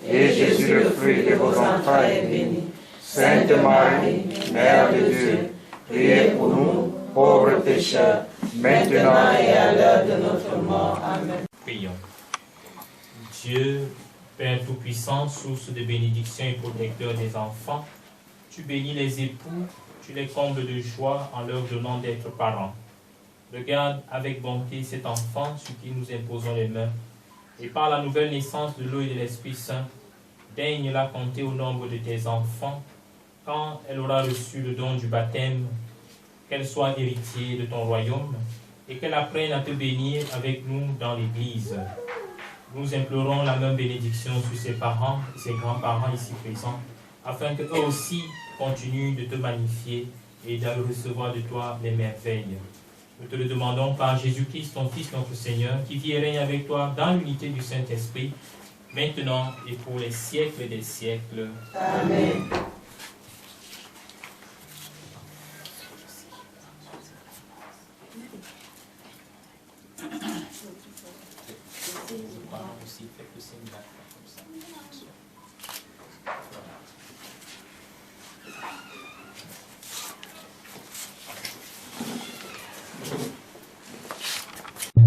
et Jésus, le fruit de vos entrailles, est béni. Sainte Marie, Mère de Dieu, priez pour nous, pauvres pécheurs, maintenant et à l'heure de notre mort. Amen. Prions. Dieu, Père Tout-Puissant, source de bénédiction et protecteur des enfants, tu bénis les époux, tu les combles de joie en leur donnant d'être parents. Regarde avec bonté cet enfant sur qui nous imposons les mains, et par la nouvelle naissance de l'eau et de l'Esprit Saint, daigne la compter au nombre de tes enfants, quand elle aura reçu le don du baptême, qu'elle soit héritière de ton royaume, et qu'elle apprenne à te bénir avec nous dans l'Église. Nous implorons la même bénédiction sur ses parents et ses grands-parents ici présents, afin qu'eux aussi continuent de te magnifier et de recevoir de toi les merveilles. Nous te le demandons par Jésus-Christ, ton Fils, notre Seigneur, qui vit et règne avec toi dans l'unité du Saint-Esprit, maintenant et pour les siècles des siècles. Amen.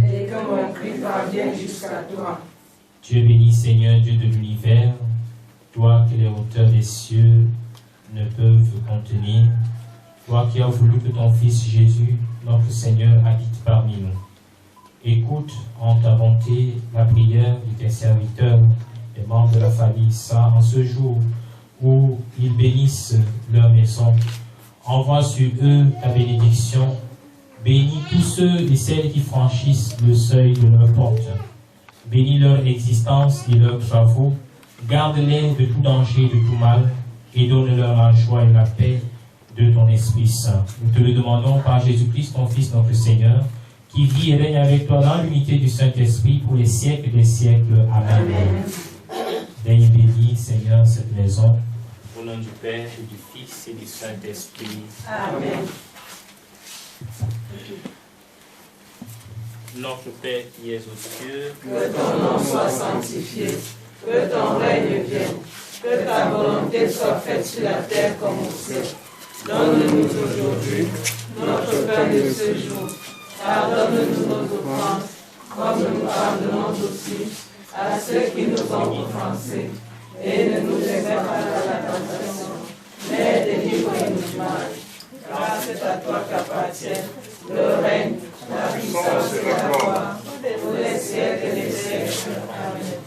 Et que mon cri parvienne jusqu'à toi. Dieu béni, Seigneur, Dieu de l'univers, toi que les hauteurs des cieux ne peuvent contenir, toi qui as voulu que ton Fils Jésus, notre Seigneur, habite parmi nous. Écoute en ta bonté la prière de tes serviteurs, les membres de la famille Issa, en ce jour où ils bénissent leur maison. Envoie sur eux ta bénédiction. Bénis tous ceux et celles qui franchissent le seuil de leur porte. Bénis leur existence et leurs travaux. Garde-les de tout danger, de tout mal, et donne-leur la joie et la paix de ton Esprit Saint. Nous te le demandons par Jésus-Christ, ton Fils, notre Seigneur, qui vit et règne avec toi dans l'unité du Saint-Esprit pour les siècles des siècles. Amen. Daigne bénir, Seigneur, cette maison, au nom du Père et du Fils et du Saint-Esprit. Amen. Notre Père qui es aux cieux, que ton nom soit sanctifié, que ton règne vienne, que ta volonté soit faite sur la terre comme au ciel. Donne-nous aujourd'hui notre pain de ce jour. Pardonne-nous nos offenses, comme nous pardonnons aussi à ceux qui nous ont offensés. Et ne nous laisse pas dans la tentation, mais délivre-nous du mal. Car c'est à toi qu'appartiennent le règne, la puissance et la gloire, pour les siècles et les siècles. Amen.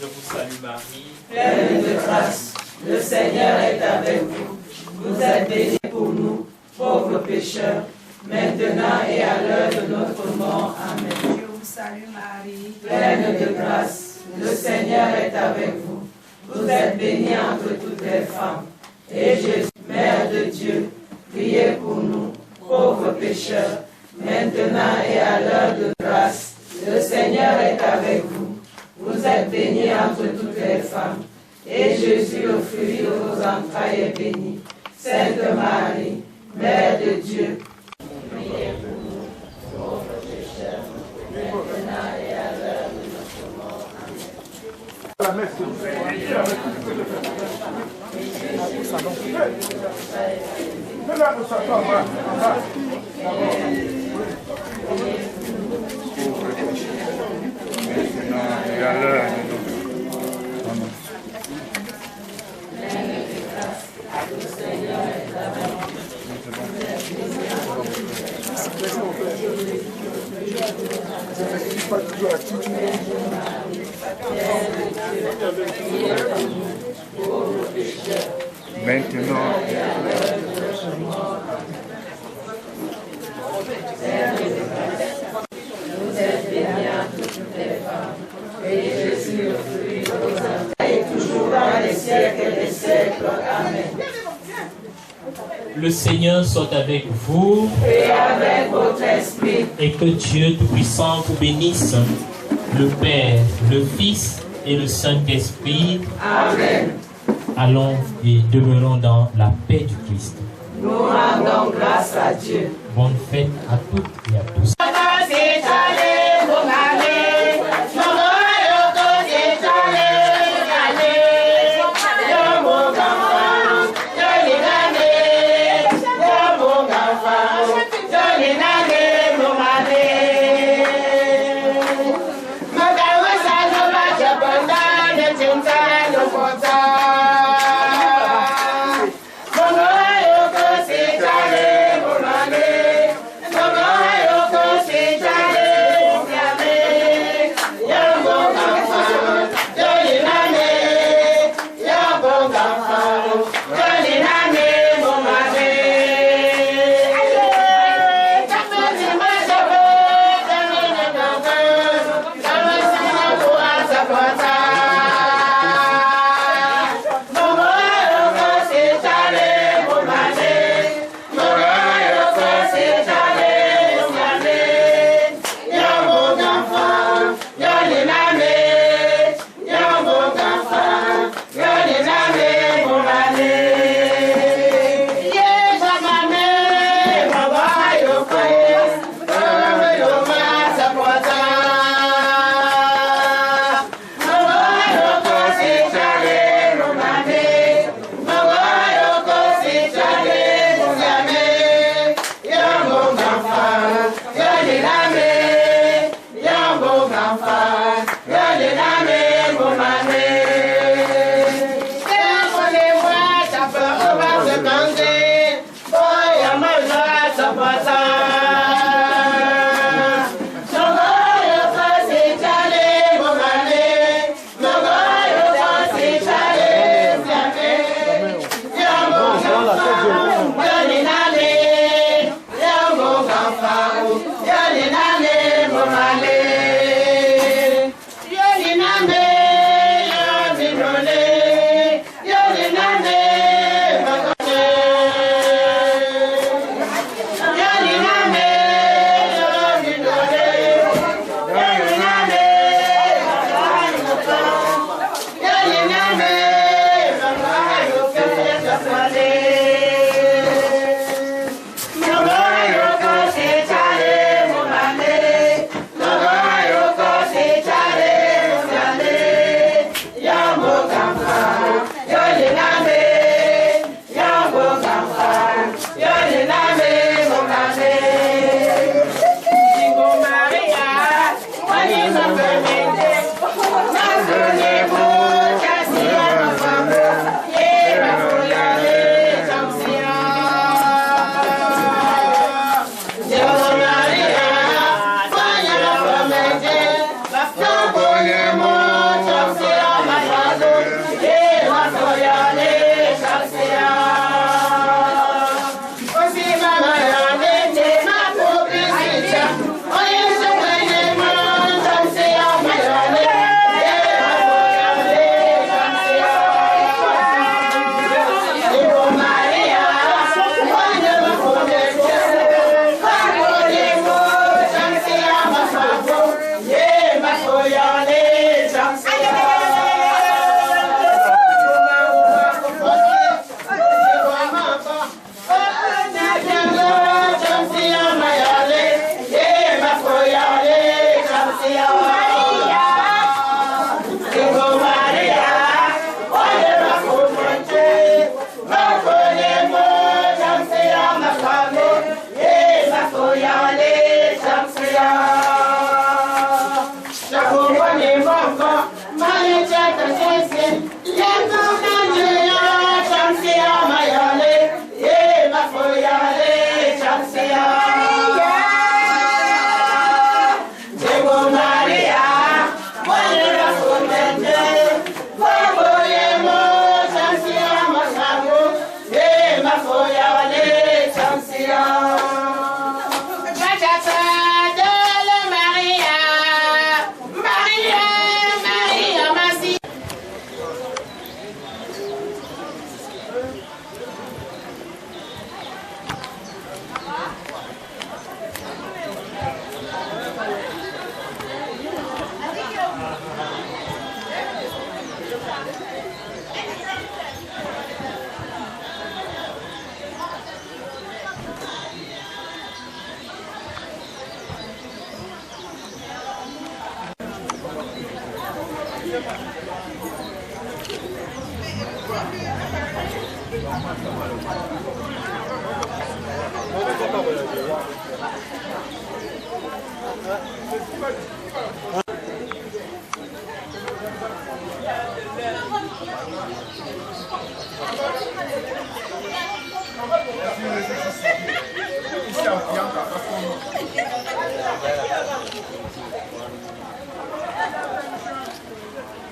je vous salue Marie, Pleine de grâce, le Seigneur est avec vous. Vous êtes bénie pour nous, pauvres pécheurs, maintenant et à l'heure de notre mort. Amen. Je vous salue Marie, Pleine de grâce, le Seigneur est avec vous. Vous êtes bénie entre toutes les femmes. Et Jésus, Mère de Dieu, priez pour nous, pauvres pécheurs, maintenant et à l'heure de grâce. Le Seigneur est avec vous. Vous êtes bénie entre toutes les femmes. Et Jésus, le fruit de vos entrailles, est béni. Sainte Marie, Mère de Dieu, priez pour nous, pauvres pécheurs, maintenant et à l'heure de notre mort. Amen. Maintenant, Vous êtes bénie entre toutes les femmes, et Jésus, le fruit de vos entrailles, est toujours dans les siècles des siècles. Amen. le Seigneur soit avec vous Et avec votre esprit, et que Dieu Tout-Puissant vous bénisse, le Père, le Fils et le Saint-Esprit. Amen. Allons et demeurons dans la paix du Christ. Nous rendons grâce à Dieu. Bonne fête à toutes et à tous. Bongo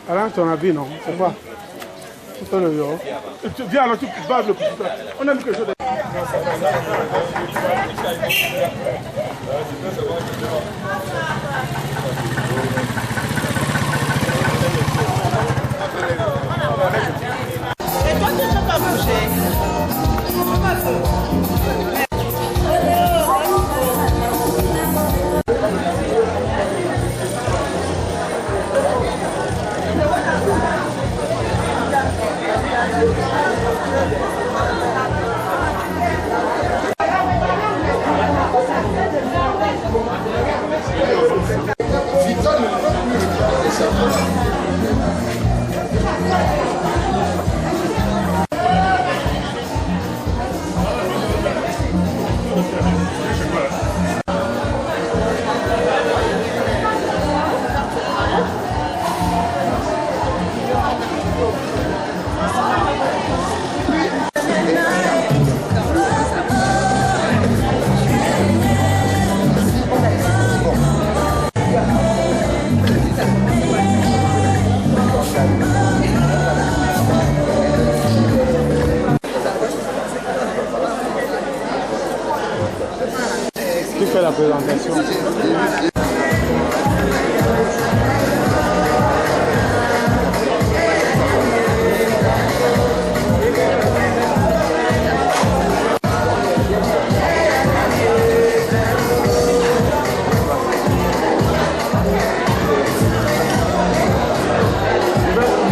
Alain, ton avis, non? C'est quoi? C'est le yo. Viens, alors tu baves le petit. On aime quelque chose de... Et toi, tu ne peux pas bouger. Qui fait la présentation?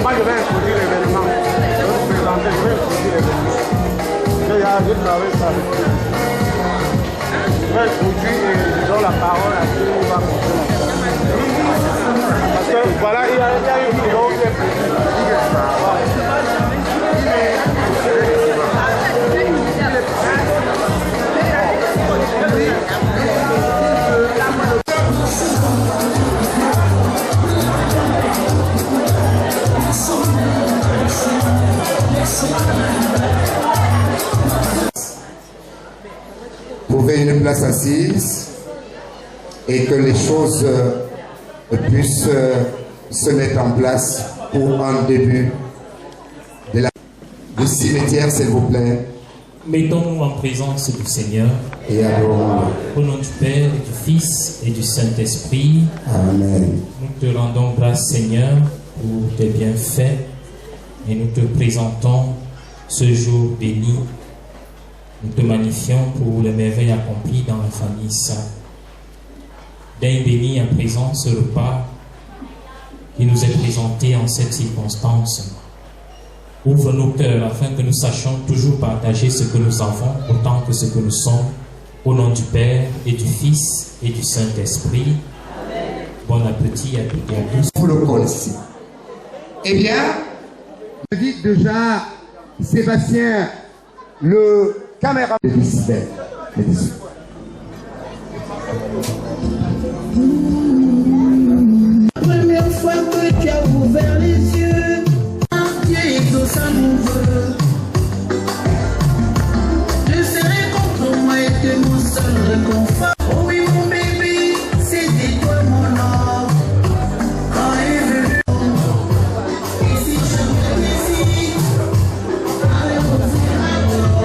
Moi, je vais introduire l'événement. Je vais vous présenter, je vais introduire l'événement. Je travaille ça avec eux. Je vais introduire et je donne la parole à ceux qui vont montrer la salle. Parce que voilà, il y a une vidéo qui est prévue. Trouver une place assise et que les choses puissent se mettre en place pour un début de la... le cimetière, s'il vous plaît. Mettons-nous en présence du Seigneur. Et adorons-le. Au nom du Père, et du Fils et du Saint-Esprit. Amen. Nous te rendons grâce, Seigneur, pour tes bienfaits. Et nous te présentons ce jour béni. Nous te magnifions pour les merveilles accomplies dans la famille sainte. Daigne béni à présent ce repas qui nous est présenté en cette circonstance. Ouvre nos cœurs afin que nous sachions toujours partager ce que nous avons autant que ce que nous sommes. Au nom du Père et du Fils et du Saint-Esprit. Bon appétit à toutes et à tous. Vous le connaissez. Eh bien, je dis déjà Sébastien, le caméra. La première fois que tu as ouvert les yeux, Dieu exauce à mon vœu. Je serai contre moi et tu es mon seul réconfort. Oh oui mon bébé, c'était toi mon or. Quand est venu et si je me décide, allez revenir alors.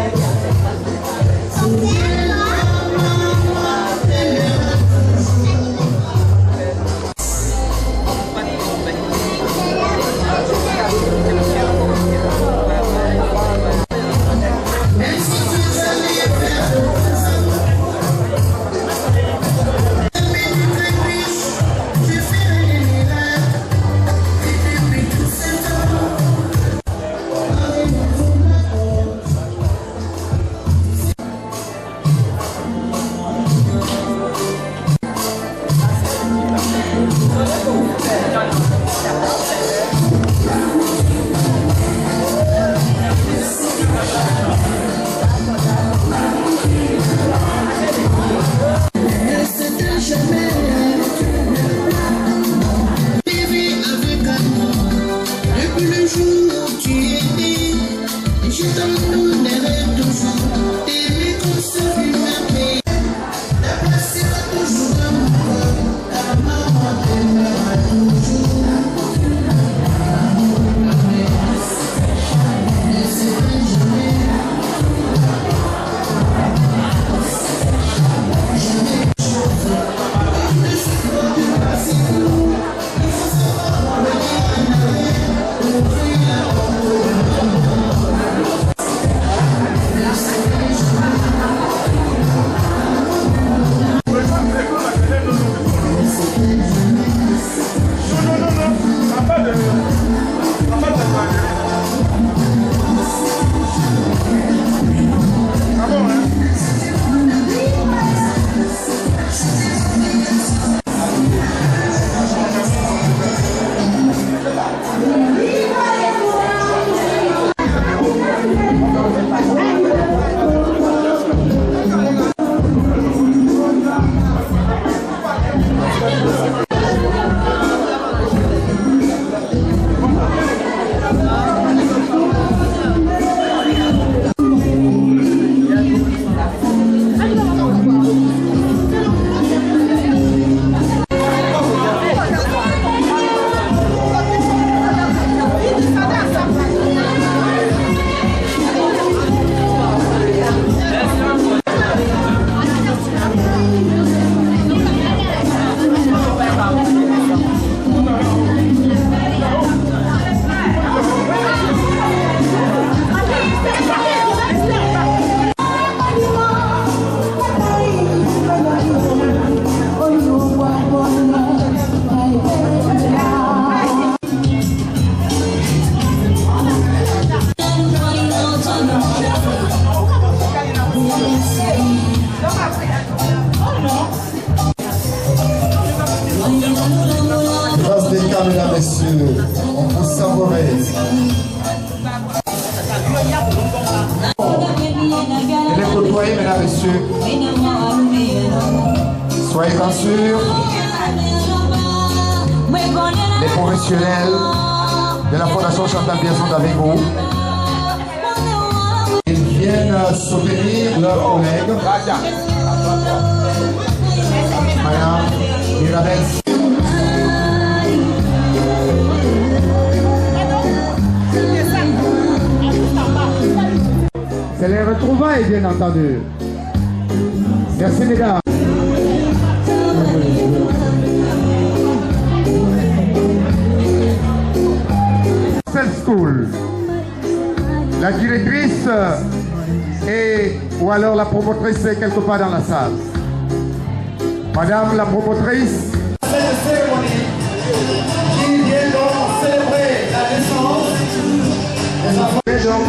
Grâce des cas, mesdames, messieurs, on peut savourer. Et les côtoyés, mesdames, messieurs, soyez-en sûrs, les professionnels de la Fondation Chantal Biais sont avec vous. Ils viennent soutenir leurs collègues. Madame Mirabel. C'est les retrouvailles, bien entendu. Merci, mesdames. School. La directrice ou alors la promotrice est quelque part dans la salle. Madame la promotrice. Cette cérémonie qui vient donc célébrer la naissance des enfants. Et donc,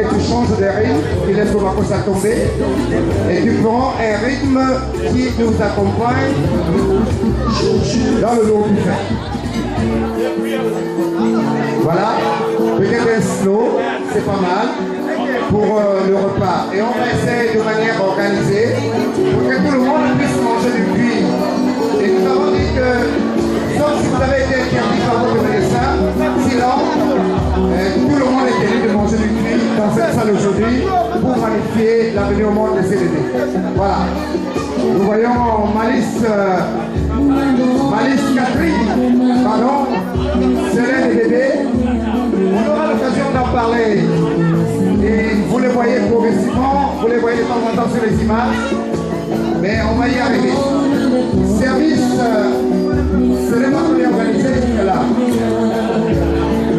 tu changes de rythme, tu laisses ton makossa tomber et tu prends un rythme qui nous accompagne dans le long du fait. Voilà, peut-être un slow, c'est pas mal pour le repas. Et on va essayer de manière organisée pour que tout le monde puisse manger du cuit. Et nous avons dit que, sauf si vous avez été interdit par votre médecin, sinon, tout le monde est tenu de manger du cuit dans cette salle aujourd'hui pour magnifier la venue au monde des CDD. Voilà. Nous voyons Malice Catherine, pardon, Célène et bébé. On aura l'occasion d'en parler. Et vous les voyez progressivement, vous les voyez de temps en temps sur les images, mais on va y arriver. Service, c'est les marques organisées là.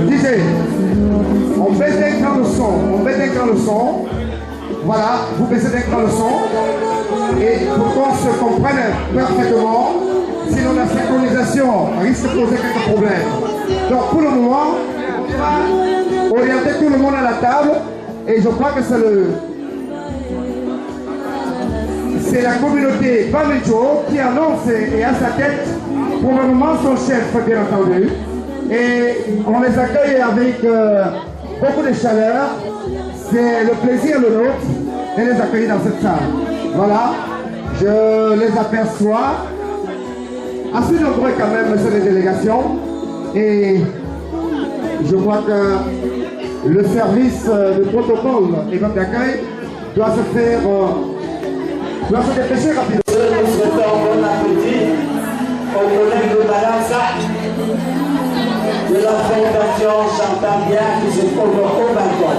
Disais, on baisse d'un cran le son, Voilà, vous baissez d'un cran le son. Et pour qu'on se comprenne parfaitement, sinon la synchronisation risque de poser quelques problèmes. Donc pour le moment, on va orienter tout le monde à la table et je crois que c'est la communauté Bamejo qui annonce et à sa tête probablement son chef, bien entendu. Et on les accueille avec beaucoup de chaleur. C'est le plaisir le nôtre de les accueillir dans cette salle. Voilà, je les aperçois assez nombreux quand même sur les délégations et je crois que le service de protocole et même d'accueil doit se dépêcher rapidement. Nous souhaitons bon appétit aux collègues de Balanza de la fondation Chantal Bien qui se trouve au balcon.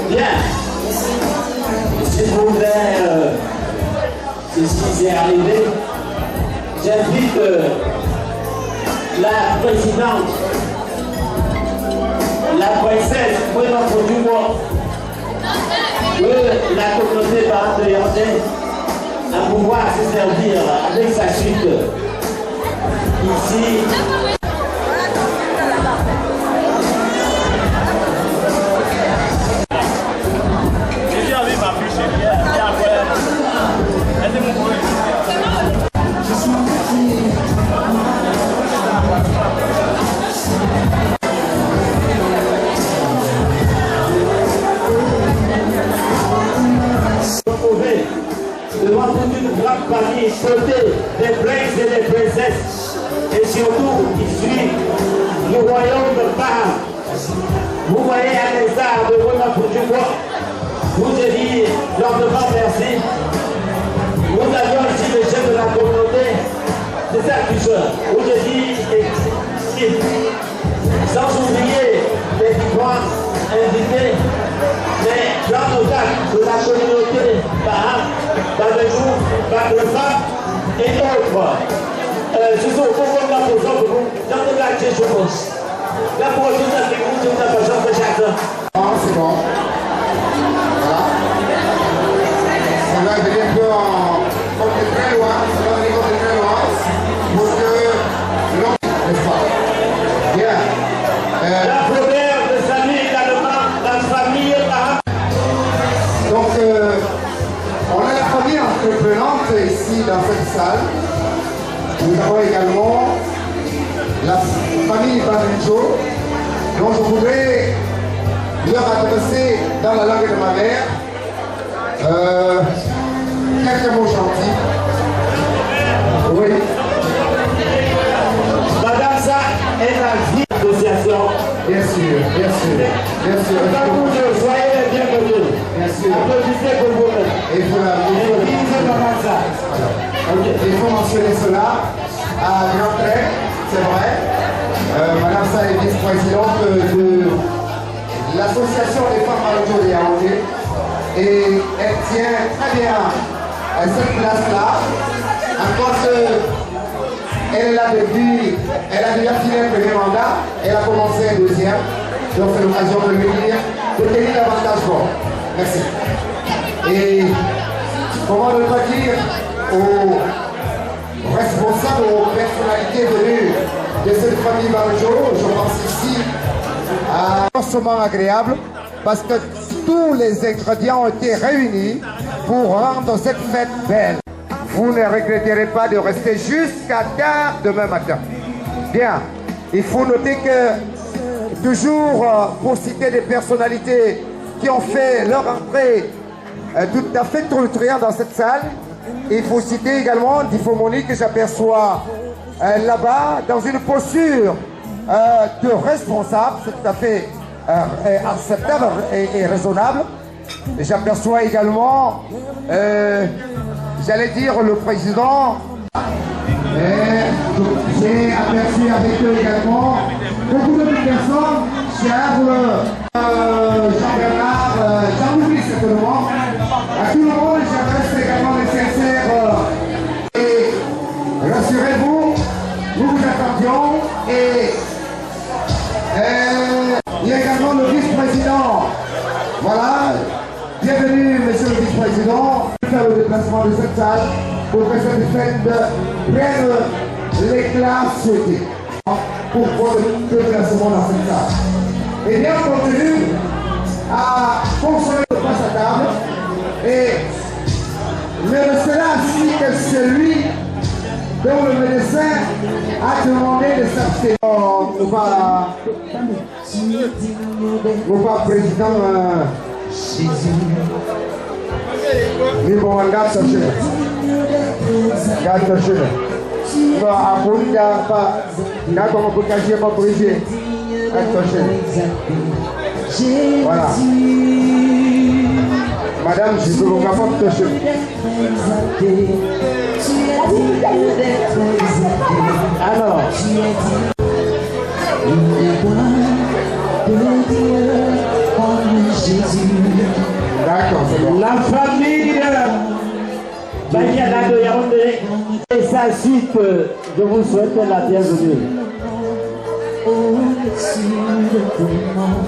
Bien. Si vous voulez, c'est ce qui s'est arrivé. J'invite la présidente, la princesse de la communauté parente de Yandé à pouvoir se servir avec sa suite ici. Devant toute une grande famille sautée des princes et des princesses et surtout ici du royaume de Baham. Vous voyez à l'État de Wona Fujimori, vous ai dit grandement merci. Nous avions ici le chef de la communauté, des accuseurs, vous ai dit sans oublier les différents invités, mais dans nos actes de la communauté Baham, Bamejo, Bagrefa et autres. Ce sont beaucoup de pour vous, dans le lac de Chopos. La prochaine avec vous, c'est une personne de chacun. C'est bon. Voilà. Ça va venir un peu comme de très loin, pour que l'on n'est pas. Bien. La première de saluer également la famille Baham. Donc, cette salle. Nous avons également la famille Barinjo, dont je voudrais leur adresser dans la langue de ma mère quelques mots gentils. Oui. Madame, ça est la vie d'association. Bien sûr, bien sûr, bien sûr. Soyez les bienvenus. Bien sûr. Applaudissez pour vous-même. Il faut mentionner cela à grands traits, c'est vrai. Madame Sa est vice-présidente de l'association des femmes Barinjo de Yaoundé et elle tient très bien cette place-là en tant que elle est là depuis, elle a déjà fini le premier mandat, elle a commencé un deuxième, donc c'est l'occasion de lui dire de tenir davantage fort. Merci. Et comment ne pas dire aux responsables, aux personnalités venues de cette famille Barinjo, je pense ici à un lancement agréable parce que tous les ingrédients ont été réunis pour rendre cette fête belle. Vous ne regretterez pas de rester jusqu'à tard demain matin. Bien, il faut noter que toujours pour citer des personnalités qui ont fait leur entrée tout à fait tonitruante dans cette salle, il faut citer également Difomoni que j'aperçois là-bas dans une posture de responsable, c'est tout à fait acceptable et raisonnable. J'aperçois également, j'allais dire, le président. J'ai aperçu avec eux également beaucoup de personnes, Charles, Jean-Bernard, j'en oublie certainement. À tout le monde, j'adresse également les sincères et rassurez-vous, nous vous attendions et il y a également le vice-président. Voilà, bienvenue monsieur le vice-président, faire le déplacement de cette salle pour que cette fête prenne l'éclat souhaité pour le déplacement dans cette salle. Et bien on continue à consommer le place à table et ne restera ainsi que celui dont le médecin a demandé de s'abstenir. Mon pas président mais bon, regarde ça chez regarde ça chez bon, à vous, il n'y a pas là comme on peut cacher pas brisé regarde ça chez voilà madame, je peux vous rapporter ce alors d'accord, c'est bon. La famille Badiana de Yaoundé et sa suite, je vous souhaite la bienvenue. Au-dessus de tout le monde,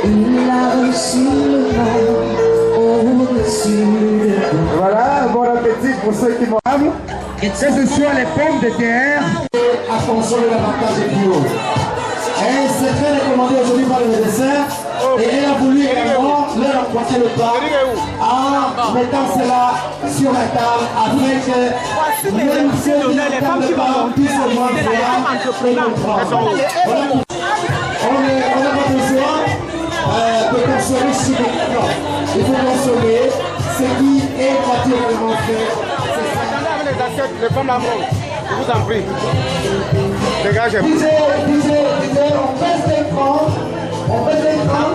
il a reçu le monde. Au-dessus de tout le monde. Voilà, bon appétit pour ceux qui m'aiment. Que ce soit les pommes de terre. À consommer davantage de bio. Et c'est très recommandé aujourd'hui par le médecin. Et elle a voulu également leur emporter le pas en mettant cela sur la table afin que même ceux qui n'entendent pas puissent au moins voir et comprendre. On n'a pas besoin de consommer chimiquement. Il faut consommer ce qui est naturellement fait. Les femmes à mort, je vous en prie. Dégagez. Disez, on baisse l'écran. On baisse l'écran.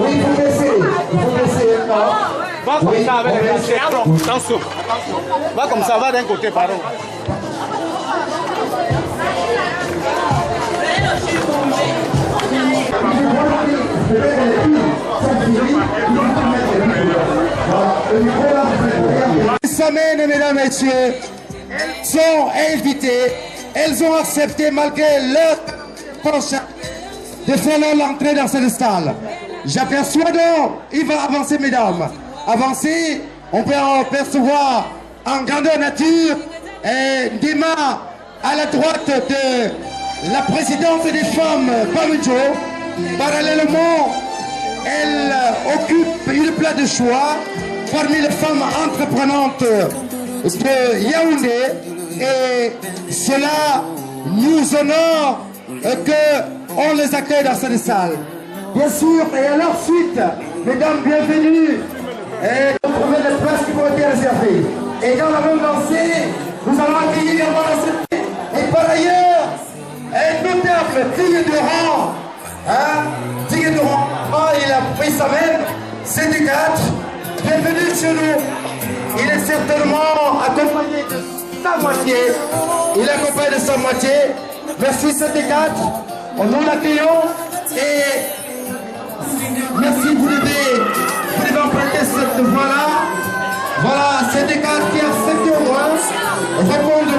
Oui, il faut baisser l'écran. Va comme ça avec les attention. Va comme ça, va d'un côté, pardon. Les semaines, mesdames et messieurs, sont invitées. Elles ont accepté, malgré leur penchant, de faire l'entrée dans cette salle. J'aperçois donc, il va avancer, mesdames. Avancer, on peut en percevoir en grandeur nature Dima à la droite de la présidente des femmes, Barinjo. Parallèlement, elle occupe une place de choix parmi les femmes entreprenantes de Yaoundé, et cela nous honore qu'on les accueille dans cette salle. Bien sûr, et à leur suite, mesdames, bienvenue, et vous trouvez des places qui vont être réservées. Et dans la même lancée, nous allons accueillir également la cité. Et par ailleurs, un notable digne de rang, digne de rang, il a pris sa main, c'est du 4, bienvenue chez nous. Il est certainement accompagné de sa moitié, il est accompagné de sa moitié. Merci CT4, nous l'accueillons et merci, vous devez emprunter cette voie-là. Voilà, CT4 qui a accepté au moins répondre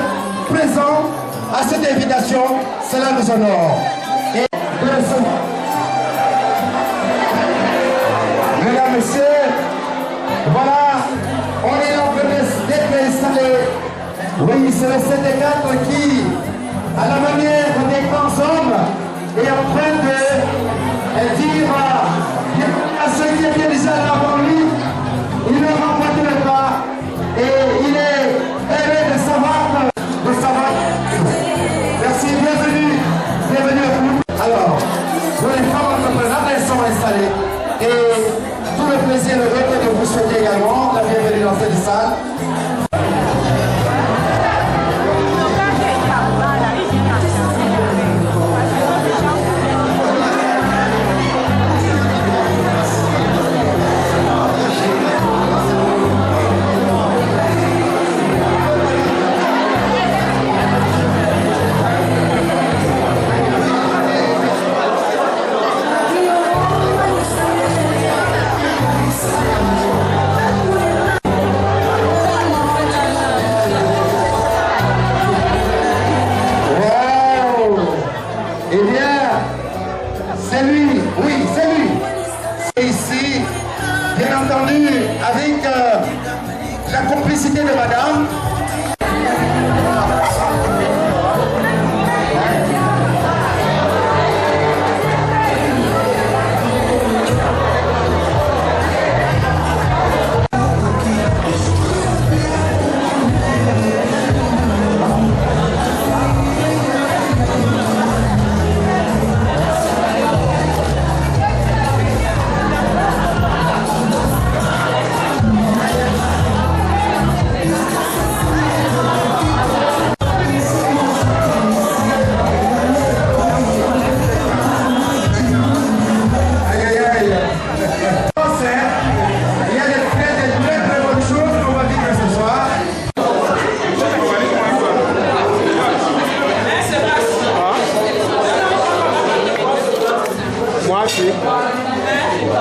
présent à cette invitation, cela nous honore. Et mesdames, messieurs, voilà, on est en train d'être installé. Oui, c'est le CT4 qui, à la manière des grands hommes, est en train de dire à ceux qui étaient déjà là avant lui, il ne remporterait pas et il est heureux de savoir. Merci, bienvenue à vous. Alors, pour les femmes entrepreneurs, elles sont installées et tout le plaisir et le regret de vous souhaiter également la bienvenue dans cette salle. Avec la complicité de madame.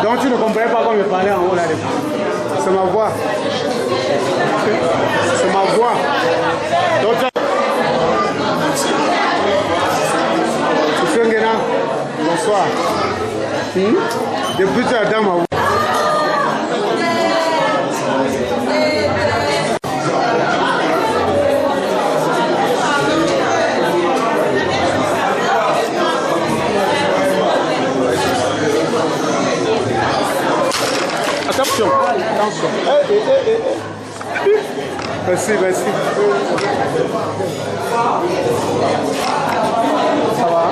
Donc tu ne comprenais pas quand je parlais en haut là. C'est ma voix. C'est ma voix. Donc tu fais un bonsoir. Depuis tu as dans ma voix. Attention, attention. Merci, merci. Ça va?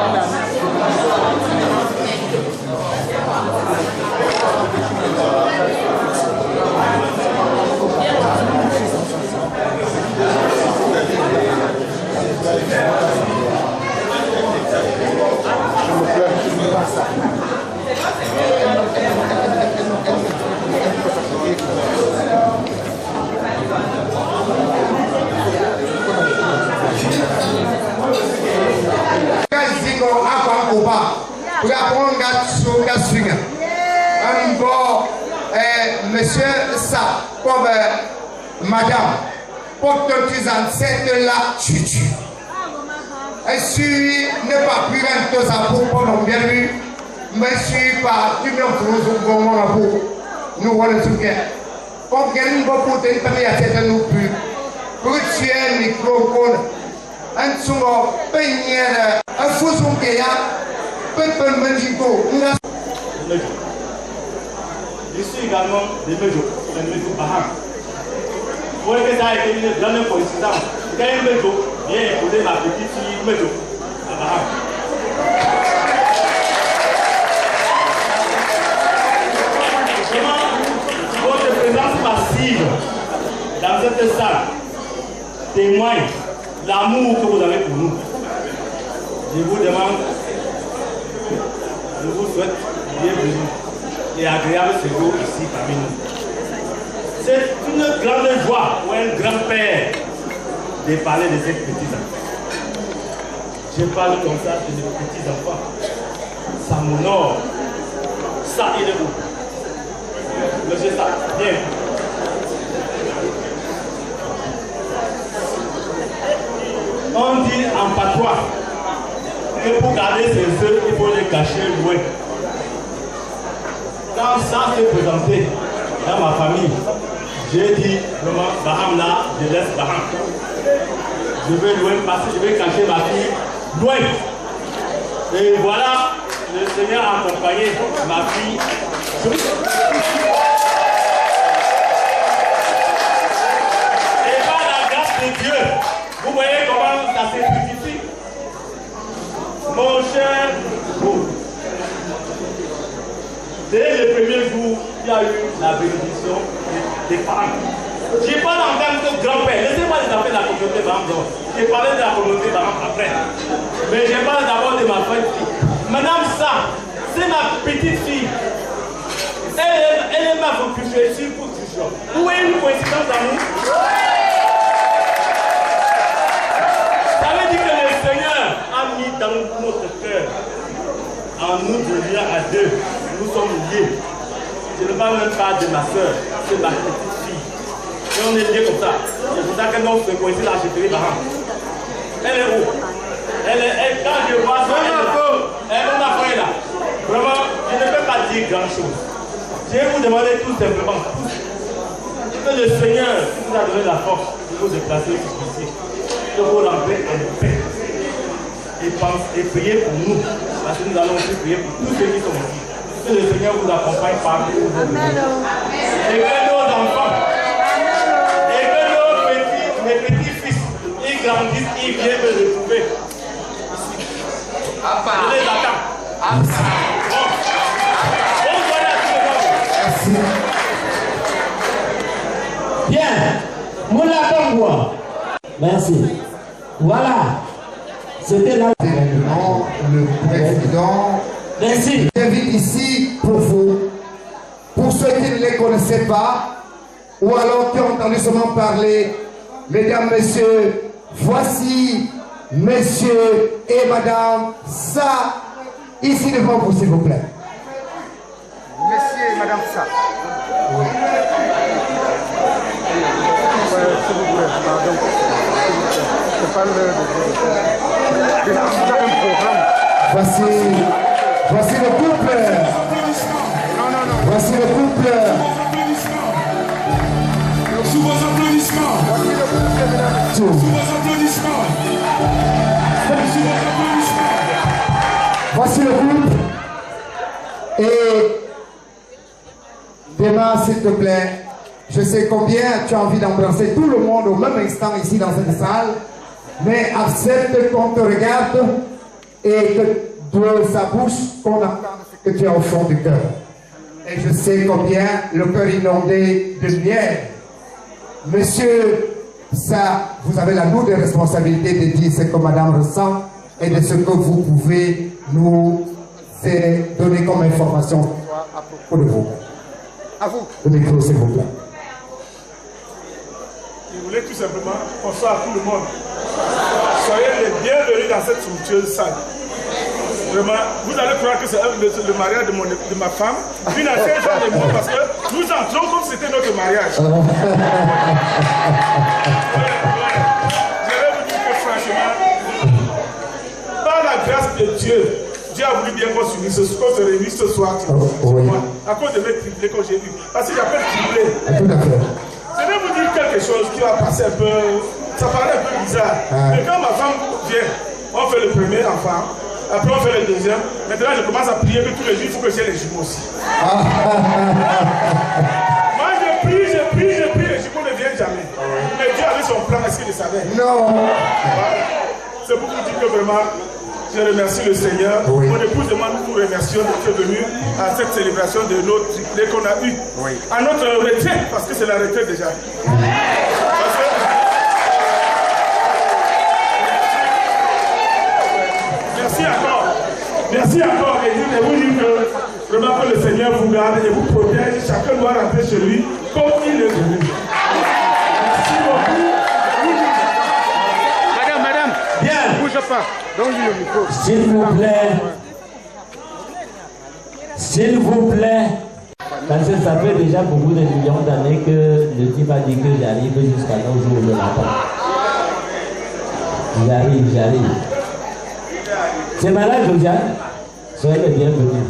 Monsieur ça, comme madame, pour que tu en cette là, tu. Et si ne pas plus rien de ça pour nous bien vu, mais si pas, tu me trouves au moment pour nous voir le soutien. Comme quelqu'un va pour te permettre à cette nous plus. Pour tu es micro-cone, un souvent peigneur, un faux son qui a, peu de magico. Je suis également des mesures. le Baham. Vous voyez que ça a été une grande coïncidence. Quand il me dit, viens épouser ma petite fille, il me dit, à Baham. Votre présence massive dans cette salle témoigne l'amour que vous avez pour nous. Je vous demande, je vous souhaite bienvenue et agréable séjour ici parmi nous. C'est une grande joie pour un grand-père de parler de ces petits-enfants. Je parle comme ça de mes petits-enfants. Ça m'honore. Ça, il est où? Monsieur ça, bien. On dit en patois que pour garder ses œufs, il faut les cacher loin. Quand ça s'est présenté dans ma famille, j'ai dit vraiment, Baham là, je laisse Baham. Je vais loin parce que je vais cacher ma fille loin. Et voilà, le Seigneur a accompagné ma fille. Et par la grâce de Dieu, vous voyez comment ça s'est fructifié. Mon cher vous, dès le premier jour, il y a eu la bénédiction des femmes. Je parle en termes de grand-père. Laissez-moi les appeler la communauté Baham. Je parlais de la communauté Baham après. Mais je parle d'abord de ma petite fille. Madame ça, c'est ma petite fille. Elle m'a focusé sur pour toujours. Où est une coïncidence d'amour? Ça veut dire que le Seigneur a mis dans notre cœur, en nous de lien à deux. Nous sommes liés. Je ne parle même pas de ma soeur, c'est ma petite fille. Et on est liés comme ça. C'est pour ça que nous se coïncide la chérie Baham. Elle est où? Quand je vois ça, elle est là. Vraiment, je ne peux pas dire grand chose. Je vais vous demander tout simplement que le Seigneur vous a donné la force de vous déplacer ici, de vous rentrer en paix et prier pour nous, parce que nous allons aussi prier pour tous ceux qui sont ici. Que le Seigneur vous accompagne partout où vous êtes. Et que nos enfants, et que mes petits-fils, ils grandissent, ils viennent me retrouver. Je les attends. Merci. Bien. Moula Tongwa. Merci. Voilà. C'était là. Le président. Merci. J'invite ici pour vous, pour ceux qui ne les connaissaient pas, ou alors qui ont entendu seulement parler, mesdames, messieurs, voici monsieur et madame Sa, ici devant vous, s'il vous plaît. Monsieur et madame Sa. Oui. S'il vous plaît, pardon. C'est pas l'heure de dire. Voici le couple. Voici le couple. Sous vos applaudissements. Sous vos applaudissements. Sous vos applaudissements. Voici le couple. Et demain, s'il te plaît, je sais combien tu as envie d'embrasser tout le monde au même instant ici dans cette salle, mais accepte qu'on te regarde et que de sa bouche qu'on entende ce que tu as au fond du cœur. Et je sais combien le cœur inondé de miel. Monsieur, ça, vous avez la lourde responsabilité de dire ce que madame ressent et de ce que vous pouvez nous donner comme information à propos de vous. À vous. Le micro, s'il vous plaît. Je voulais tout simplement penser à tout le monde. Soyez les bienvenus dans cette somptueuse salle. Vraiment, vous allez croire que c'est le mariage de ma femme. Puis la seule chose de moi parce que nous entrons comme si c'était notre mariage. Je vais vous dire que franchement, par la grâce de Dieu, Dieu a voulu bien qu'on se réunisse ce soir. À cause de mes triplés que j'ai vu. Parce que j'appelle triplé. Je vais vous dire quelque chose qui va passer un peu. Ça paraît un peu bizarre. Mais quand ma femme vient, on fait le premier enfant. Après on fait le deuxième. Maintenant je commence à prier que tous les jours il faut que j'ai les jumeaux aussi. Moi je prie, parce qu'il le savait. Non. C'est pour vous dire que vraiment, je remercie le Seigneur. Oui. Mon épouse et moi, nous vous remercions d'être venus à cette célébration de notre triplé qu'on a eu. Oui. À notre retraite, parce que c'est la retraite déjà. Merci encore. Merci encore. Et je vous dis que vraiment que le Seigneur vous garde et vous protège. Chacun doit rentrer chez lui comme il est venu. Merci beaucoup. Madame. Bien. Ne bouge pas. Donne-lui le micro. S'il vous plaît. S'il vous plaît. Parce que ça fait déjà beaucoup de millions d'années que le type a dit que j'arrive jusqu'à nos jours de matin. J'arrive. C'est malade, Josiane. Soyez les bienvenus.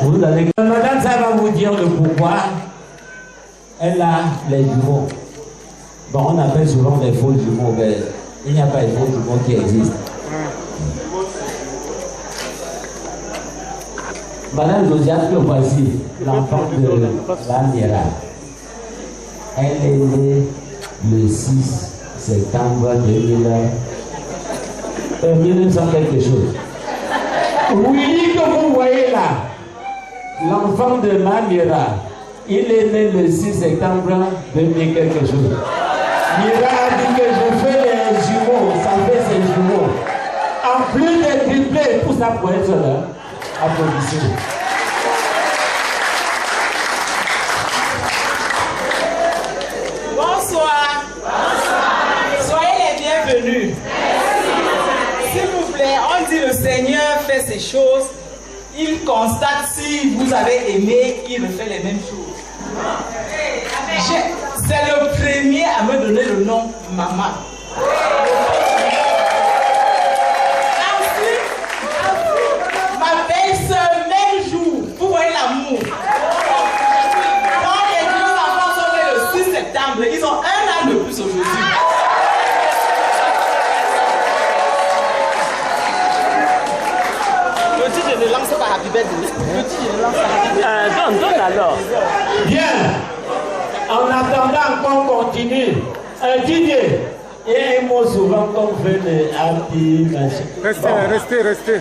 Vous allez... Madame, ça va vous dire le pourquoi. Elle a les jumeaux. Bon, on appelle souvent les faux jumeaux, mais il n'y a pas de faux jumeaux qui existent. Madame Josiane, que voici, l'enfant de Vaniera. Elle est née le 6 septembre 1900 quelque chose. Willy, que vous voyez là, l'enfant de Vaniera, il est né le 6 septembre 2000 quelque chose. Mira a dit que je fais les jumeaux, ça fait ses jumeaux. En plus des triplés, pour ça pour être là. Applaudissez. Bonsoir. Soyez les bienvenus. S'il vous plaît, on dit le Seigneur fait ces choses. Il constate si vous avez aimé, il refait les mêmes choses. C'est le premier à me donner le nom Maman. Ma belle-sœur, même jour, vous voyez l'amour. Quand les deux enfants sont nés le 6 septembre, ils ont 1 an de plus aujourd'hui. Le titre ne lance pas Happy Birthday. Le titre ne lance pas Happy Birthday. Donne alors. Bien. En attendant qu'on continue, Didier, et un mot souvent qu'on fait de Happy machin. Restez.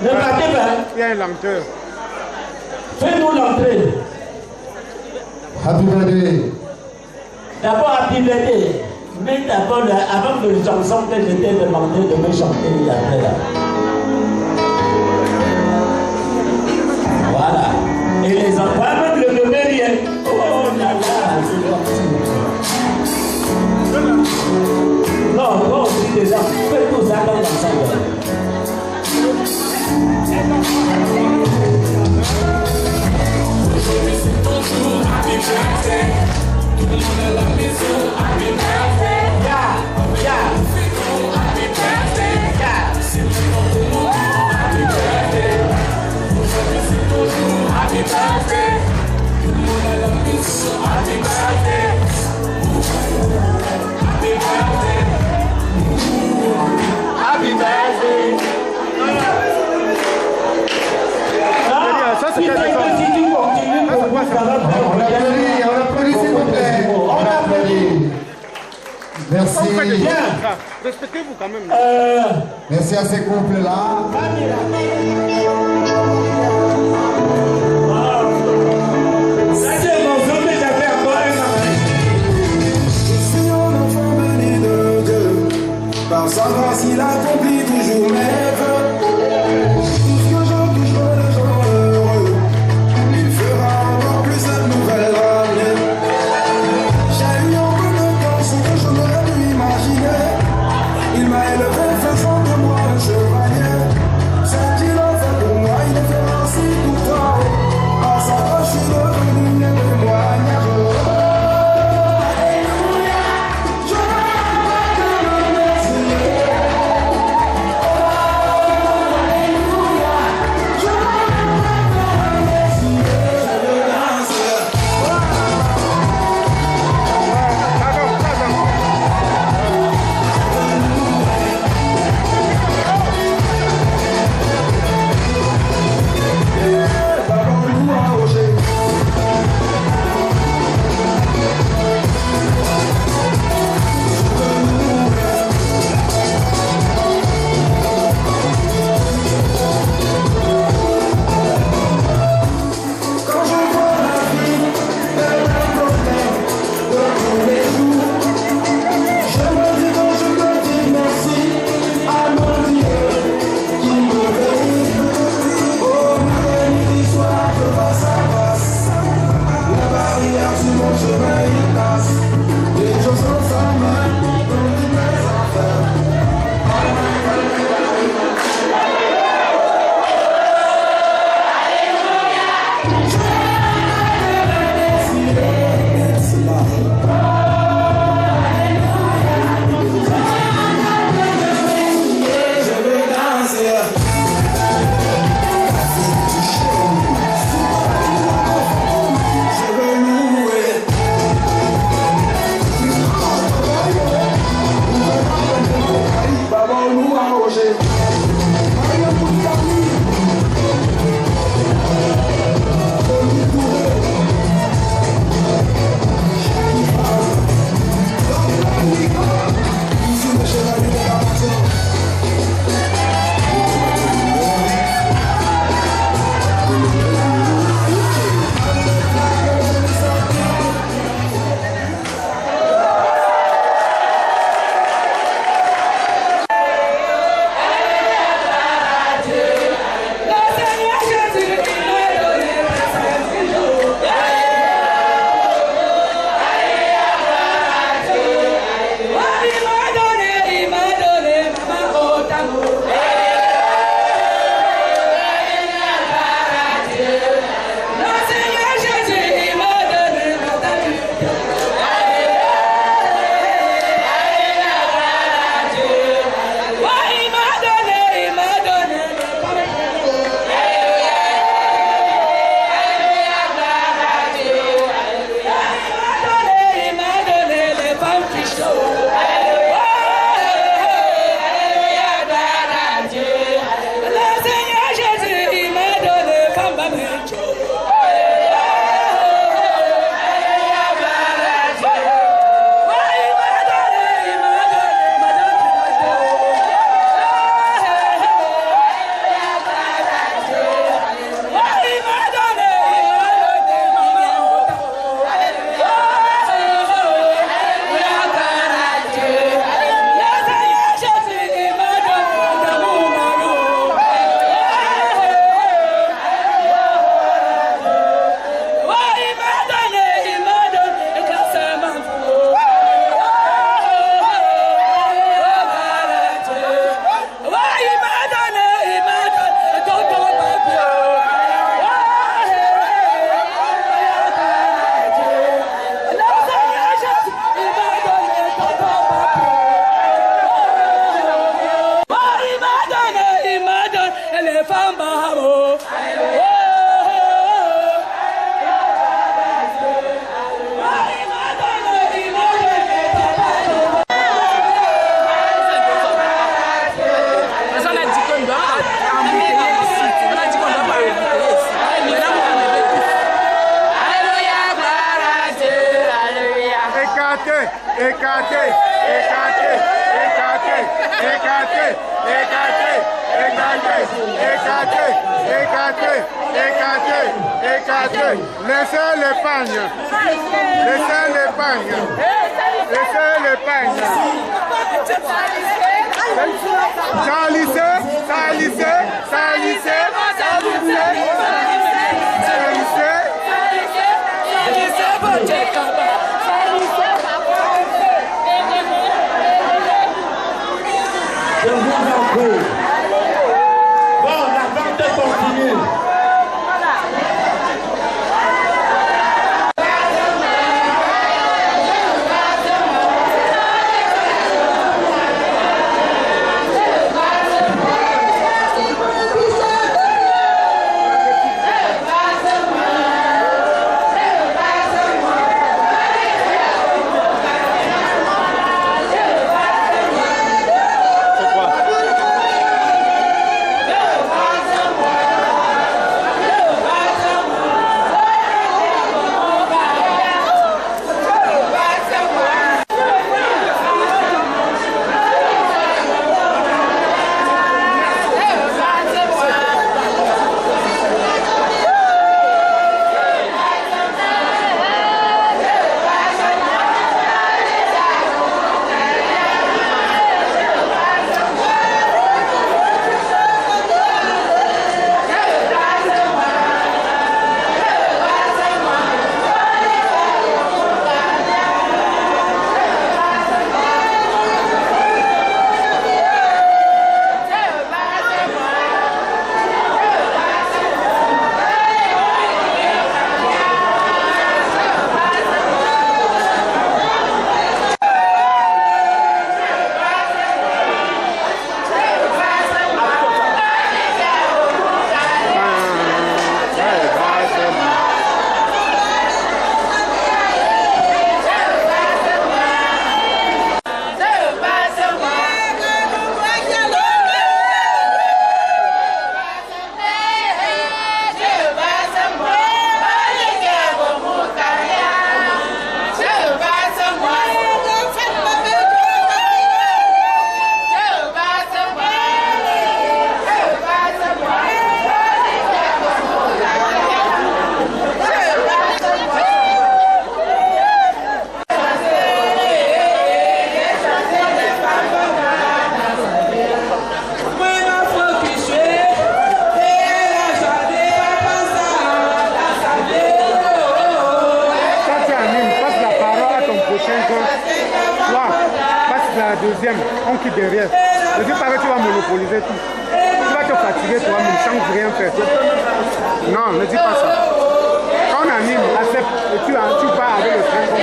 Ne partez pas. Il y a une lenteur. Fais-nous l'entrée. Happy birthday. D'abord Happy Birthday. Mais d'abord, avant de chanson que je t'ai demandé de me chanter après là. Voilà. Et les enfants, même le bébé rien. Oh là là, c'est parti. Non, toi aussi déjà, fais tout ça dans l'ensemble. Aujourd'hui c'est ton jour, happy birthday. Tout le monde à la maison, happy birthday. Happy birthday. C'est le temps de mon jour, happy birthday. Aujourd'hui c'est ton jour, happy birthday. Tout le monde à la maison, happy birthday. Happy birthday. Happy birthday. Ça c'est quelque chose. On applaudit s'il vous plaît. On applaudit. Merci. Respectez-vous quand même. Merci à ces couples-là. Par sa grâce, il accomplit toujours mes vœux. Tout ce que je touche, les gens heureux. Il fera encore plus cette nouvelle année. J'ai eu un peu de temps, ce que je n'aurais pu imaginer. Il m'a élevé, faisant de moi un chevalier. C'est qu'il les femmes Bahamo. Écartez. Laissez l'épargne. Laissez l'épargne. Laissez l'épargne. Salissez. Je vous en prie. Bon, la vente continue. Deuxième, on quitte derrière. Je dis pas que tu vas monopoliser tout. Tu vas te fatiguer toi-même sans rien faire. Non, ne dis pas ça. Quand on anime, accepte et tu pars avec le train comme ça.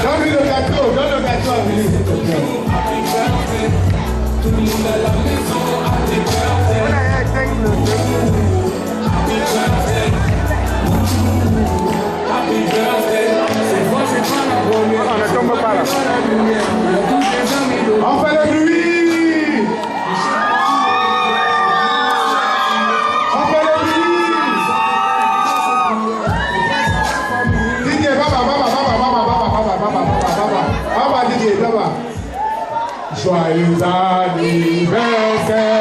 Donne le gâteau à Willy, s'il te plaît. Tout le monde à la maison, happy birthday. On ne tombe pas là. On fait le bruit. Joyeux anniversaire.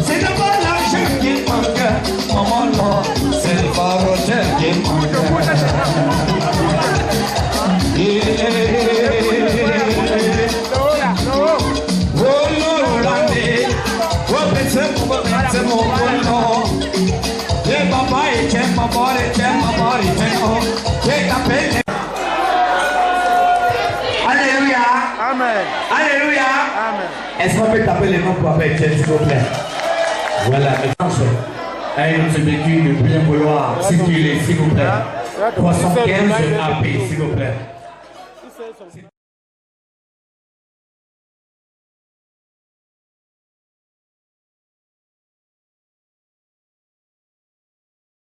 C'est d'abord l'argent qui manque, maman non, c'est le barotin qui manque. Alléluia. Amen. Alléluia. Amen. Est-ce qu'on peut taper les noms pour Papa Etienne, s'il vous plaît? Voilà, un autre vécu de bien vouloir circuler, s'il vous plaît. 315 AP, s'il vous plaît.